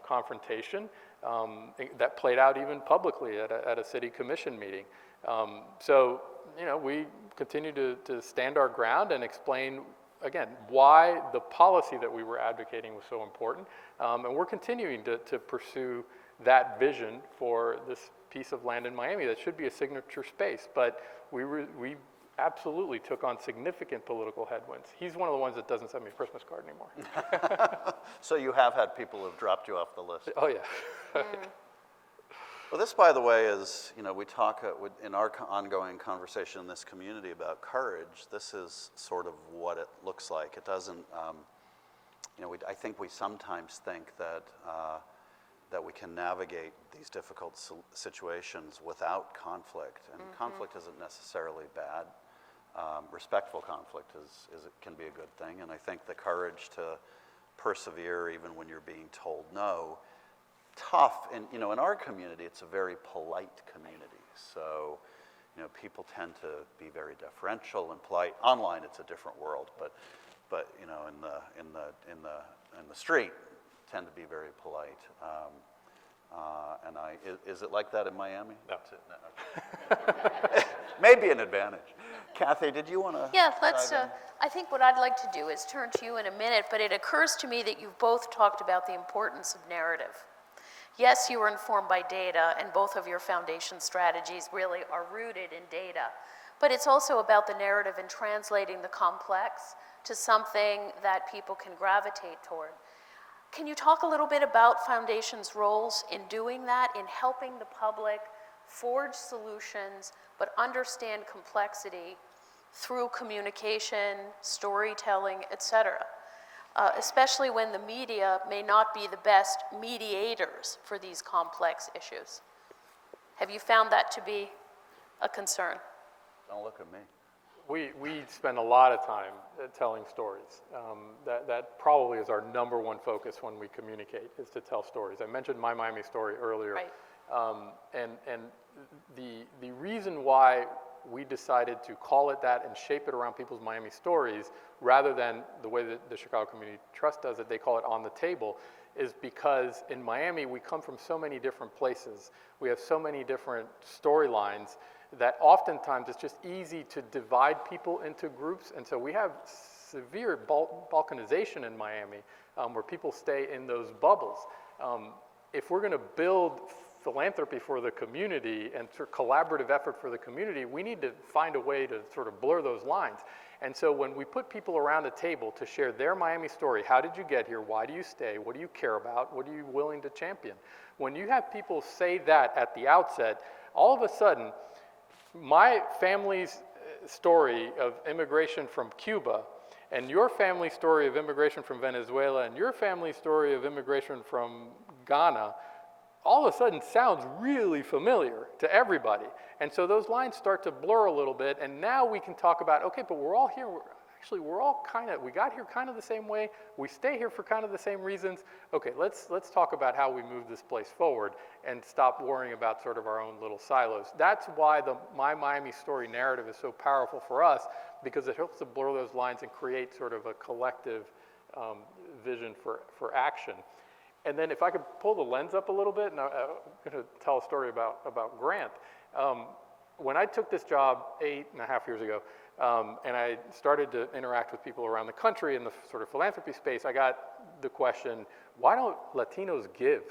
confrontation that played out even publicly at a city commission meeting. So, we continue to stand our ground and explain, again, why the policy that we were advocating was so important. And we're continuing to pursue that vision for this piece of land in Miami that should be a signature space. But we absolutely took on significant political headwinds. He's one of the ones that doesn't send me a Christmas card anymore. So you have had people who have dropped you off the list. Oh, yeah. Well, this, by the way, is, we talk in our ongoing conversation in this community about courage. This is sort of what it looks like. It doesn't, I think we sometimes think that we can navigate these difficult situations without conflict, and conflict isn't necessarily bad. Respectful conflict can be a good thing, and I think the courage to persevere even when you're being told no. Tough, and in our community, it's a very polite community. So, people tend to be very deferential and polite. Online, it's a different world, but in the street, tend to be very polite. Is it like that in Miami? No. Maybe an advantage. Kathy, did you want to? Yeah, let's. I think what I'd like to do is turn to you in a minute, but it occurs to me that you've both talked about the importance of narrative. Yes, you were informed by data, and both of your foundation strategies really are rooted in data. But it's also about the narrative and translating the complex to something that people can gravitate toward. Can you talk a little bit about foundations' roles in doing that, in helping the public forge solutions, but understand complexity through communication, storytelling, et cetera? Especially when the media may not be the best mediators for these complex issues. Have you found that to be a concern? Don't look at me. We spend a lot of time telling stories. That probably is our number one focus when we communicate, is to tell stories. I mentioned my Miami story earlier. Right. And the reason why we decided to call it that and shape it around people's Miami stories, rather than the way that the Chicago Community Trust does it, they call it On the Table, is because in Miami we come from so many different places. We have so many different storylines that oftentimes it's just easy to divide people into groups, and so we have severe balkanization in Miami, where people stay in those bubbles. If we're going to build philanthropy for the community and sort of collaborative effort for the community, we need to find a way to sort of blur those lines. And so when we put people around a table to share their Miami story, how did you get here, why do you stay, what do you care about, what are you willing to champion? When you have people say that at the outset, all of a sudden, my family's story of immigration from Cuba and your family story of immigration from Venezuela and your family story of immigration from Ghana all of a sudden sounds really familiar to everybody. And so those lines start to blur a little bit, and now we can talk about, okay, but we're all here, we're all we got here kind of the same way, we stay here for kind of the same reasons. Okay, let's talk about how we move this place forward and stop worrying about sort of our own little silos. That's why the My Miami Story narrative is so powerful for us, because it helps to blur those lines and create sort of a collective vision for action. And then if I could pull the lens up a little bit, and I'm going to tell a story about Grant. When I took this job 8.5 years ago, and I started to interact with people around the country in the sort of philanthropy space, I got the question, why don't Latinos give?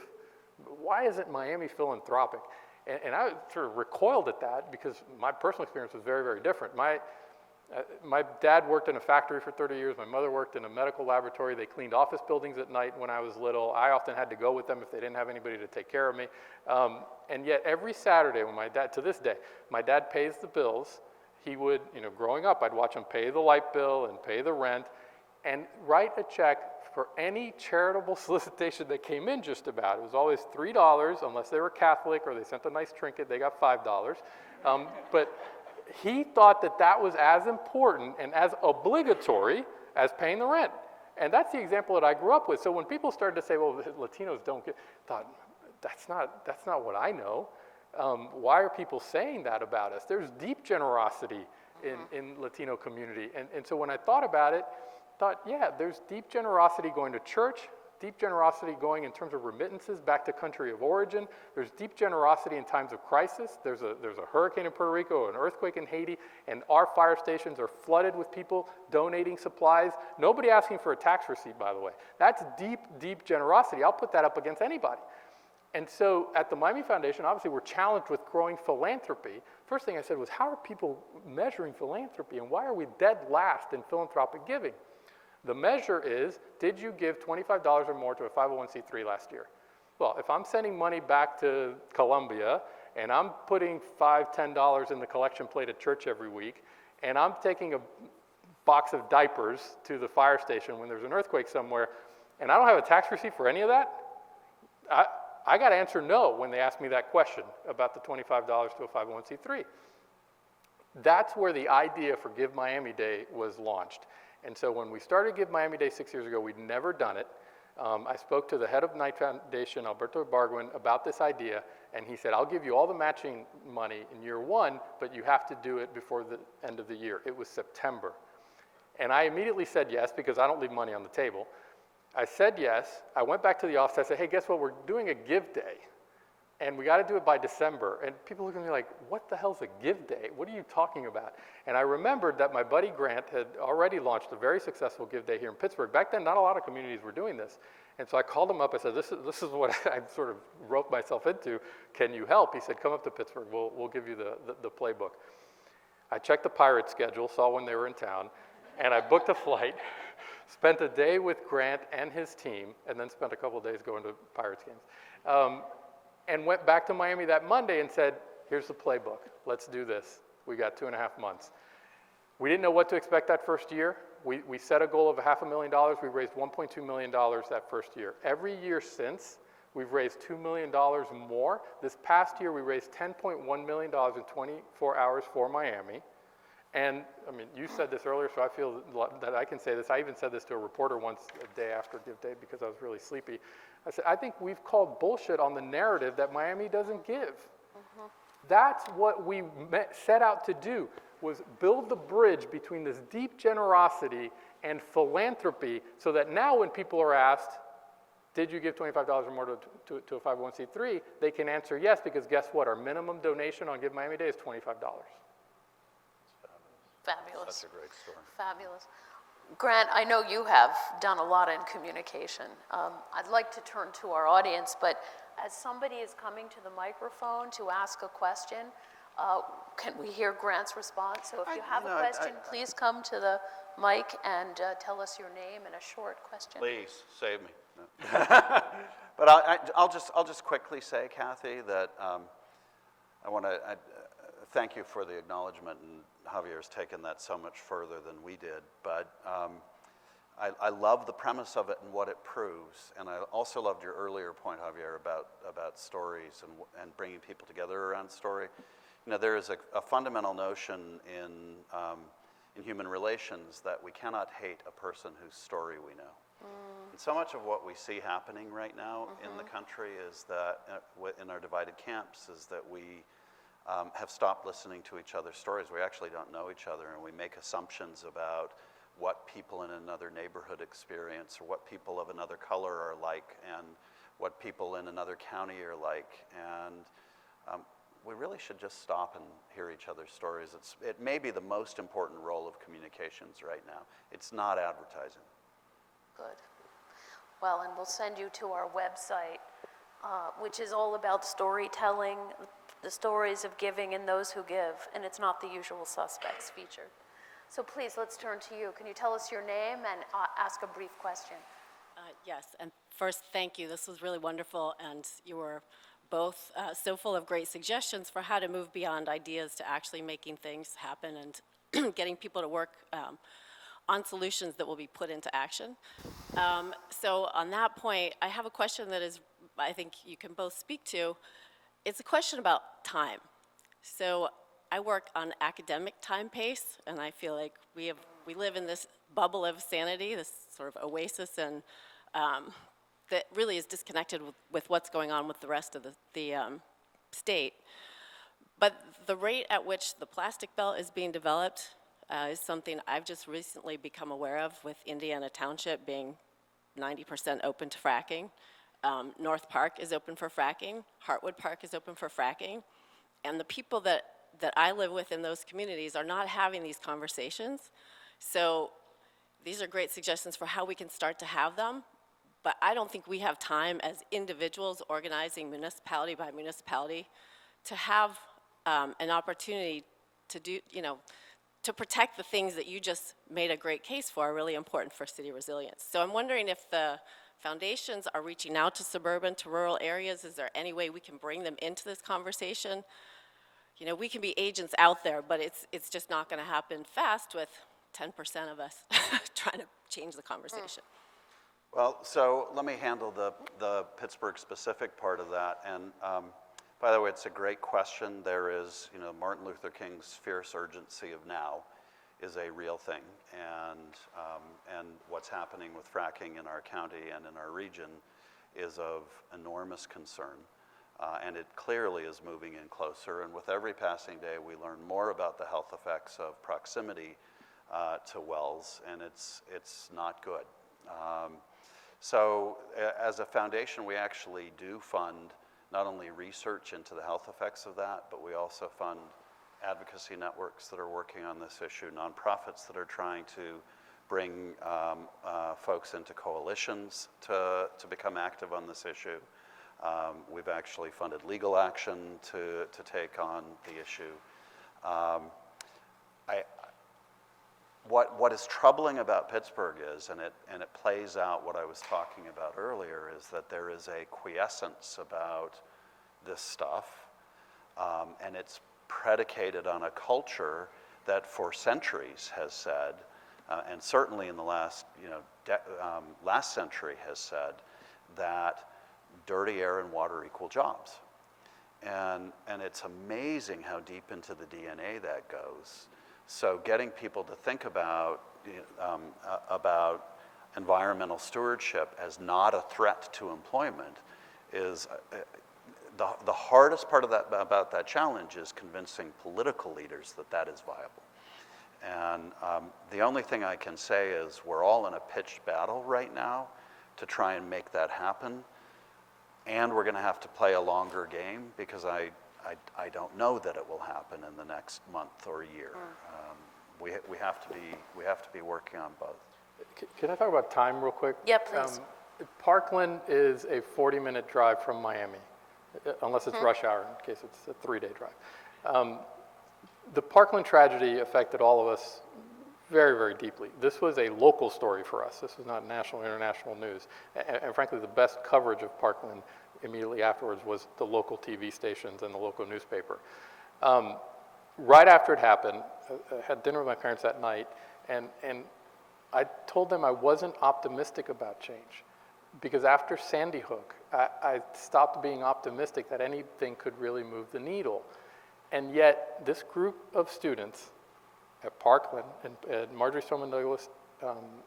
Why isn't Miami philanthropic? And I sort of recoiled at that because my personal experience was very, very different. My dad worked in a factory for 30 years. My mother worked in a medical laboratory. They cleaned office buildings at night when I was little. I often had to go with them if they didn't have anybody to take care of me. And yet every Saturday when my dad, to this day, my dad pays the bills. He would, growing up, I'd watch him pay the light bill and pay the rent and write a check for any charitable solicitation that came in just about. It was always $3, unless they were Catholic or they sent a nice trinket, they got $5. But he thought that that was as important and as obligatory as paying the rent. And that's the example that I grew up with. So when people started to say, well, Latinos don't give, I thought, that's not what I know. Why are people saying that about us? There's deep generosity in Latino community. And so when I thought about it, yeah, there's deep generosity going to church, deep generosity going in terms of remittances back to country of origin. There's deep generosity in times of crisis. There's a hurricane in Puerto Rico, an earthquake in Haiti, and our fire stations are flooded with people donating supplies. Nobody asking for a tax receipt, by the way. That's deep, deep generosity. I'll put that up against anybody. And so at the Miami Foundation, obviously we're challenged with growing philanthropy. First thing I said was, how are people measuring philanthropy and why are we dead last in philanthropic giving? The measure is, did you give $25 or more to a 501c3 last year? Well, if I'm sending money back to Colombia and I'm putting $5, $10 in the collection plate at church every week and I'm taking a box of diapers to the fire station when there's an earthquake somewhere and I don't have a tax receipt for any of that, I got to answer no when they ask me that question about the $25 to a 501c3. That's where the idea for Give Miami Day was launched. And so when we started Give Miami Day 6 years ago, we'd never done it. I spoke to the head of Knight Foundation, Alberto Barguin, about this idea, and he said, I'll give you all the matching money in year one, but you have to do it before the end of the year. It was September. And I immediately said yes, because I don't leave money on the table. I said yes. I went back to the office. I said, hey, guess what? We're doing a Give Day, and we got to do it by December. And people look at me like, what the hell's a Give Day? What are you talking about? And I remembered that my buddy Grant had already launched a very successful Give Day here in Pittsburgh. Back then, not a lot of communities were doing this. And so I called him up. I said, this is what I sort of roped myself into. Can you help? He said, come up to Pittsburgh. We'll give you the playbook. I checked the Pirates schedule, saw when they were in town, and I booked a flight, spent a day with Grant and his team, and then spent a couple of days going to Pirates games. And went back to Miami that Monday and said, here's the playbook. Let's do this. We got 2.5 months. We didn't know what to expect that first year. We set a goal of $500,000. We raised $1.2 million that first year. Every year since, we've raised $2 million more. This past year, we raised $10.1 million in 24 hours for Miami. And, I mean, you said this earlier, so I feel that I can say this. I even said this to a reporter once a day after Give Day because I was really sleepy. I said, I think we've called bullshit on the narrative that Miami doesn't give. Mm-hmm. That's what we set out to do, was build the bridge between this deep generosity and philanthropy so that now when people are asked, did you give $25 or more to a 501c3, they can answer yes, because guess what? Our minimum donation on Give Miami Day is $25. Fabulous. That's a great story. Fabulous. Grant, I know you have done a lot in communication. I'd like to turn to our audience, but as somebody is coming to the microphone to ask a question, can we hear Grant's response? So if you have a question, please come to the mic and tell us your name and a short question. Please, save me. No. But I'll just quickly say, Kathy, that I want to thank you for the acknowledgement, and Javier's taken that so much further than we did. But I love the premise of it and what it proves. And I also loved your earlier point, Javier, about stories and bringing people together around story. You know, there is a fundamental notion in human relations that we cannot hate a person whose story we know. Mm. And so much of what we see happening right now in the country is that, in our divided camps, is that we have stopped listening to each other's stories. We actually don't know each other, and we make assumptions about what people in another neighborhood experience, or what people of another color are like, and what people in another county are like. And we really should just stop and hear each other's stories. It may be the most important role of communications right now. It's not advertising. Good. Well, and we'll send you to our website, which is all about storytelling, the stories of giving and those who give, and it's not the usual suspects featured. So please, let's turn to you. Can you tell us your name and ask a brief question? Yes, and first, thank you. This was really wonderful, and you were both so full of great suggestions for how to move beyond ideas to actually making things happen and getting people to work on solutions that will be put into action. So on that point, I have a question that is, I think you can both speak to. It's a question about time. So I work on academic time pace, and I feel like we live in this bubble of sanity, this sort of oasis, and that really is disconnected with what's going on with the rest of the state. But the rate at which the plastic belt is being developed is something I've just recently become aware of, with Indiana Township being 90% open to fracking. North Park is open for fracking. Hartwood Park is open for fracking. And the people that I live with in those communities are not having these conversations. So these are great suggestions for how we can start to have them. But I don't think we have time as individuals organizing municipality by municipality to have an opportunity to do, to protect the things that you just made a great case for are really important for city resilience. So I'm wondering if the foundations are reaching out to suburban, to rural areas. Is there any way we can bring them into this conversation? We can be agents out there, but it's just not going to happen fast with 10% of us trying to change the conversation. Well, so let me handle the Pittsburgh-specific part of that. And by the way, it's a great question. There is, Martin Luther King's fierce urgency of now is a real thing. And what's happening with fracking in our county and in our region is of enormous concern. And it clearly is moving in closer. And with every passing day, we learn more about the health effects of proximity to wells, and it's not good. So as a foundation, we actually do fund not only research into the health effects of that, but we also fund advocacy networks that are working on this issue, nonprofits that are trying to bring folks into coalitions to become active on this issue. We've actually funded legal action to take on the issue. What is troubling about Pittsburgh is, and it plays out what I was talking about earlier, is that there is a quiescence about this stuff, and it's predicated on a culture that for centuries has said, and certainly in the last century has said, that dirty air and water equal jobs. And it's amazing how deep into the DNA that goes. So getting people to think about environmental stewardship as not a threat to employment is the hardest part of about that challenge is convincing political leaders that is viable. And the only thing I can say is we're all in a pitched battle right now to try and make that happen. And we're going to have to play a longer game because I don't know that it will happen in the next month or year. We have to be working on both. Can I talk about time real quick? Yeah, please. Parkland is a 40-minute drive from Miami, unless it's rush hour, in case it's a 3-day drive. The Parkland tragedy affected all of us very, very deeply. This was a local story for us. This was not national or international news. And frankly, the best coverage of Parkland immediately afterwards was the local TV stations and the local newspaper. Right after it happened, I had dinner with my parents that night, and I told them I wasn't optimistic about change. Because after Sandy Hook, I stopped being optimistic that anything could really move the needle. And yet, this group of students at Parkland and at Marjorie Stoneman Douglas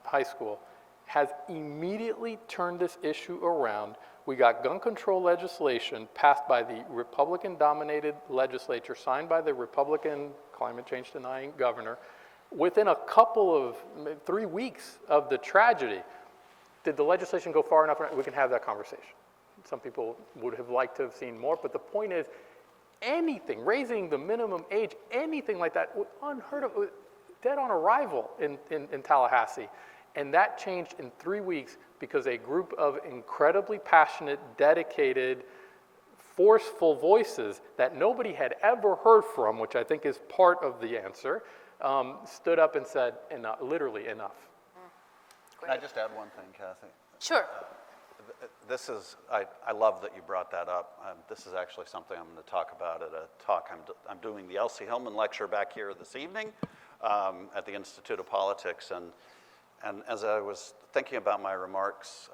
High School has immediately turned this issue around. We got gun control legislation passed by the Republican-dominated legislature, signed by the Republican climate change denying governor. Within a couple of 3 weeks of the tragedy, did the legislation go far enough? We can have that conversation. Some people would have liked to have seen more, but the point is, anything, raising the minimum age, anything like that, was unheard of, dead on arrival in Tallahassee. And that changed in 3 weeks because a group of incredibly passionate, dedicated, forceful voices that nobody had ever heard from, which I think is part of the answer, stood up and said, literally enough. Can I just add one thing, Kathy? Sure. This is, I love that you brought that up. This is actually something I'm going to talk about at a talk. I'm doing the Elsie Hillman lecture back here this evening at the Institute of Politics. And as I was thinking about my remarks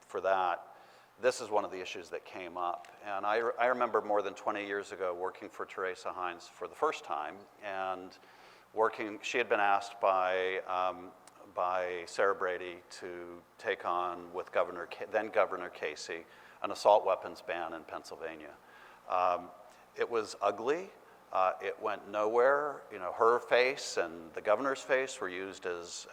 for that, this is one of the issues that came up. And I remember more than 20 years ago working for Teresa Heinz for the first time, and she had been asked by Sarah Brady to take on with then Governor Casey an assault weapons ban in Pennsylvania. It was ugly. It went nowhere. Her face and the governor's face were used as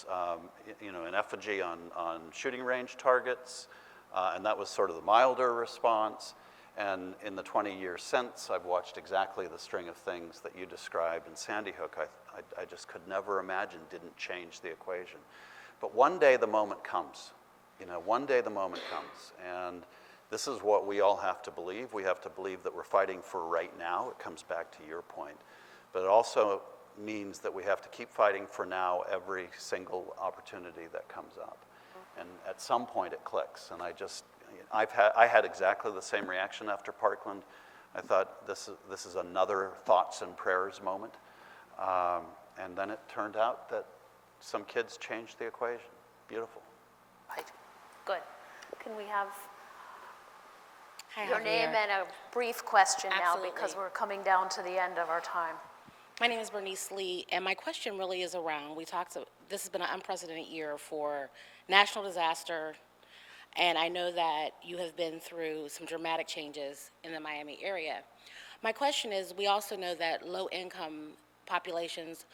an effigy on shooting range targets, and that was sort of the milder response. And in the 20 years since, I've watched exactly the string of things that you described in Sandy Hook. I just could never imagine didn't change the equation. But one day the moment comes. One day the moment comes. And this is what we all have to believe. We have to believe that we're fighting for right now. It comes back to your point. But it also means that we have to keep fighting for now every single opportunity that comes up. And at some point it clicks. And I had exactly the same reaction after Parkland. I thought this is another thoughts and prayers moment. And then it turned out that some kids changed the equation. Beautiful. Right. Good. Can we have Hi, your Javier. name and a brief question Absolutely. now, because we're coming down to the end of our time. My name is Bernice Lee, and my question really is around, this has been an unprecedented year for national disaster, and I know that you have been through some dramatic changes in the Miami area. My question is, we also know that low-income populations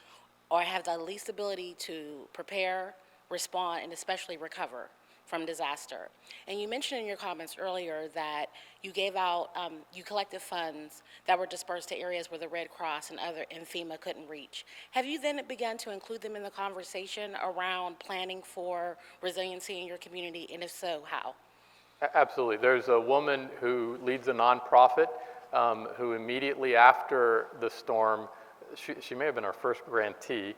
have the least ability to prepare, respond, and especially recover from disaster. And you mentioned in your comments earlier that you you collected funds that were dispersed to areas where the Red Cross and FEMA couldn't reach. Have you then begun to include them in the conversation around planning for resiliency in your community, and if so, how? Absolutely. There's a woman who leads a nonprofit who immediately after the storm, she may have been our first grantee,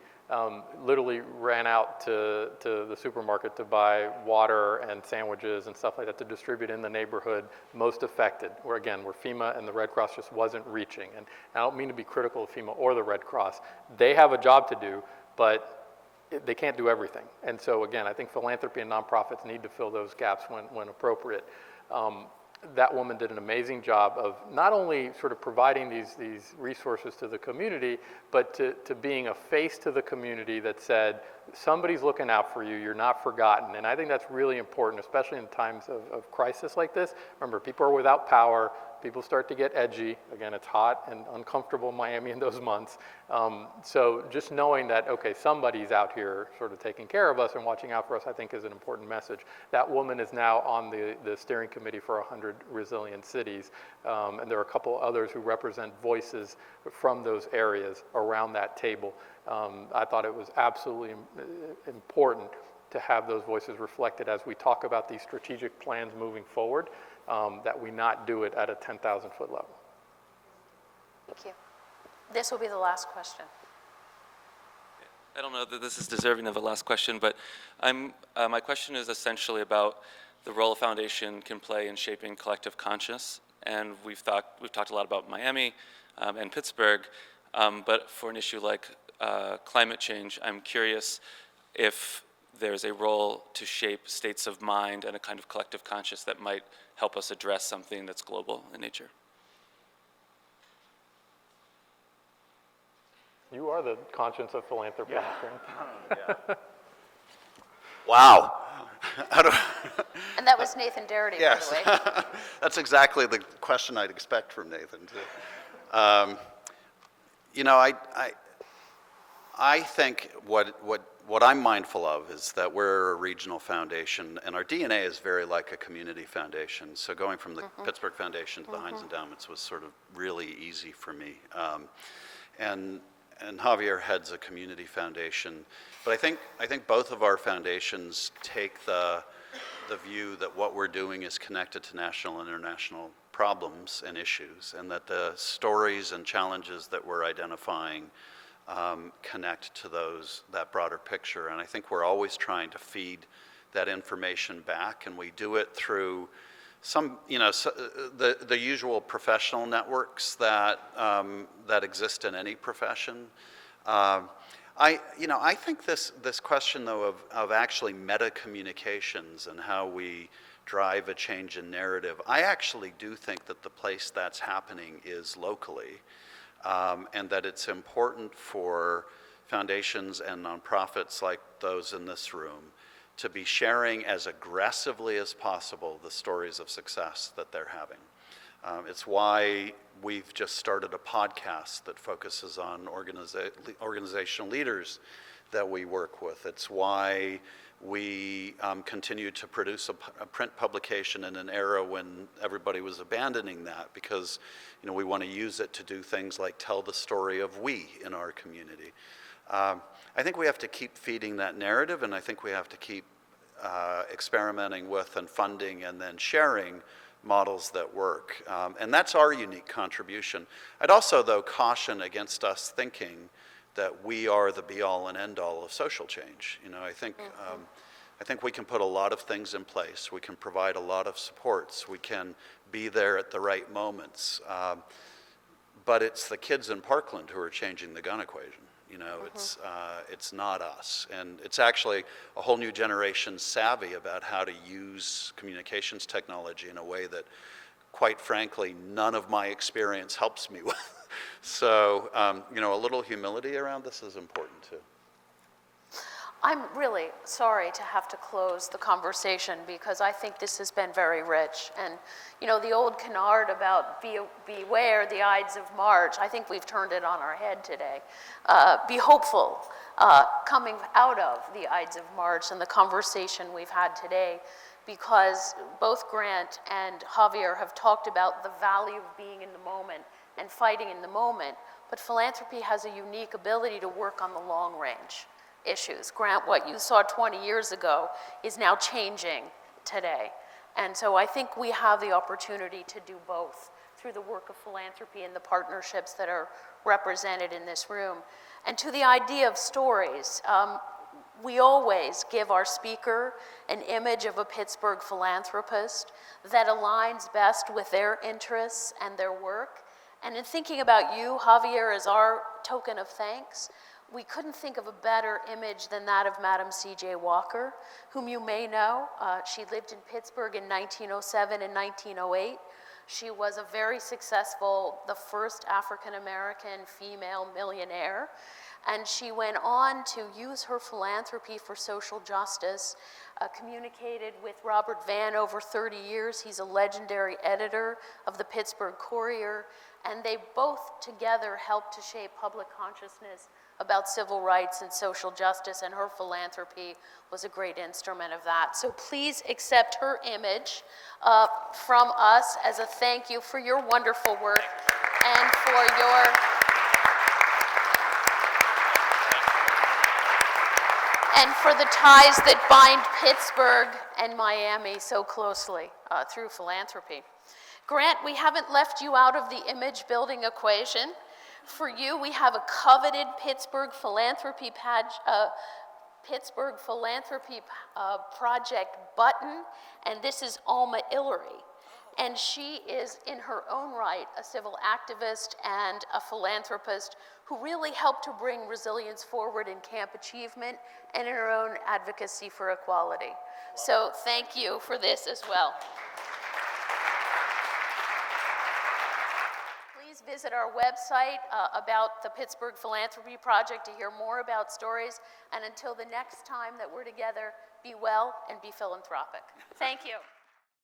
literally ran out to the supermarket to buy water and sandwiches and stuff like that to distribute in the neighborhood most affected, where FEMA and the Red Cross just wasn't reaching. And I don't mean to be critical of FEMA or the Red Cross. They have a job to do, but they can't do everything. And so again, I think philanthropy and nonprofits need to fill those gaps when appropriate. That woman did an amazing job of not only sort of providing these resources to the community, but to being a face to the community that said, somebody's looking out for you, you're not forgotten. And I think that's really important, especially in times of crisis like this. Remember, people are without power, people start to get edgy. Again, it's hot and uncomfortable in Miami in those months. So just knowing that, okay, somebody's out here sort of taking care of us and watching out for us, I think is an important message. That woman is now on the steering committee for 100 Resilient Cities. And there are a couple others who represent voices from those areas around that table. I thought it was absolutely important to have those voices reflected as we talk about these strategic plans moving forward, that we not do it at a 10,000-foot level. Thank you. This will be the last question. I don't know that this is deserving of a last question, but my question is essentially about the role a foundation can play in shaping collective conscience. And we've talked a lot about Miami and Pittsburgh, but for an issue like climate change, I'm curious if there's a role to shape states of mind and a kind of collective conscience that might help us address something that's global in nature. You are the conscience of philanthropy. Yeah. Wow. And that was Nathan Darity, Yes. by the way. That's exactly the question I'd expect from Nathan, too. I think what I'm mindful of is that we're a regional foundation, and our DNA is very like a community foundation. So going from the Pittsburgh Foundation to the Heinz Endowments was sort of really easy for me. And Javier heads a community foundation. But I think both of our foundations take the view that what we're doing is connected to national and international problems and issues, and that the stories and challenges that we're identifying connect to that broader picture. And I think we're always trying to feed that information back, and we do it through some, the usual professional networks that exist in any profession. I think this question, though, of actually meta communications and how we drive a change in narrative, I actually do think that the place that's happening is locally, and that it's important for foundations and nonprofits like those in this room to be sharing as aggressively as possible the stories of success that they're having. It's why we've just started a podcast that focuses on organizational leaders that we work with. It's why we continue to produce a print publication in an era when everybody was abandoning that, because we want to use it to do things like tell the story of we in our community. I think we have to keep feeding that narrative, and I think we have to keep experimenting with and funding and then sharing models that work. And that's our unique contribution. I'd also, though, caution against us thinking that we are the be-all and end-all of social change. I think we can put a lot of things in place. We can provide a lot of supports. We can be there at the right moments. But it's the kids in Parkland who are changing the gun equation. It's not us. And it's actually a whole new generation savvy about how to use communications technology in a way that, quite frankly, none of my experience helps me with. So, a little humility around this is important too. I'm really sorry to have to close the conversation because I think this has been very rich. And, the old canard about beware the Ides of March, I think we've turned it on our head today. Be hopeful coming out of the Ides of March and the conversation we've had today, because both Grant and Javier have talked about the value of being in the moment and fighting in the moment, but philanthropy has a unique ability to work on the long range issues. Grant, what you saw 20 years ago is now changing today. And so I think we have the opportunity to do both through the work of philanthropy and the partnerships that are represented in this room. And to the idea of stories, we always give our speaker an image of a Pittsburgh philanthropist that aligns best with their interests and their work. And in thinking about you, Javier, as our token of thanks, we couldn't think of a better image than that of Madam C.J. Walker, whom you may know. She lived in Pittsburgh in 1907 and 1908. She was a very successful, the first African-American female millionaire. And she went on to use her philanthropy for social justice, communicated with Robert Vann over 30 years. He's a legendary editor of the Pittsburgh Courier, and they both together helped to shape public consciousness about civil rights and social justice, and her philanthropy was a great instrument of that. So please accept her image from us as a thank you for your wonderful work and for your the ties that bind Pittsburgh and Miami so closely through philanthropy. Grant, we haven't left you out of the image building equation. For you, we have a coveted Pittsburgh Philanthropy Project button, and this is Alma Illery. And she is, in her own right, a civil activist and a philanthropist who really helped to bring resilience forward in Camp Achievement and in her own advocacy for equality. So thank you for this as well. Please visit our website about the Pittsburgh Philanthropy Project to hear more about stories. And until the next time that we're together, be well and be philanthropic. Thank you.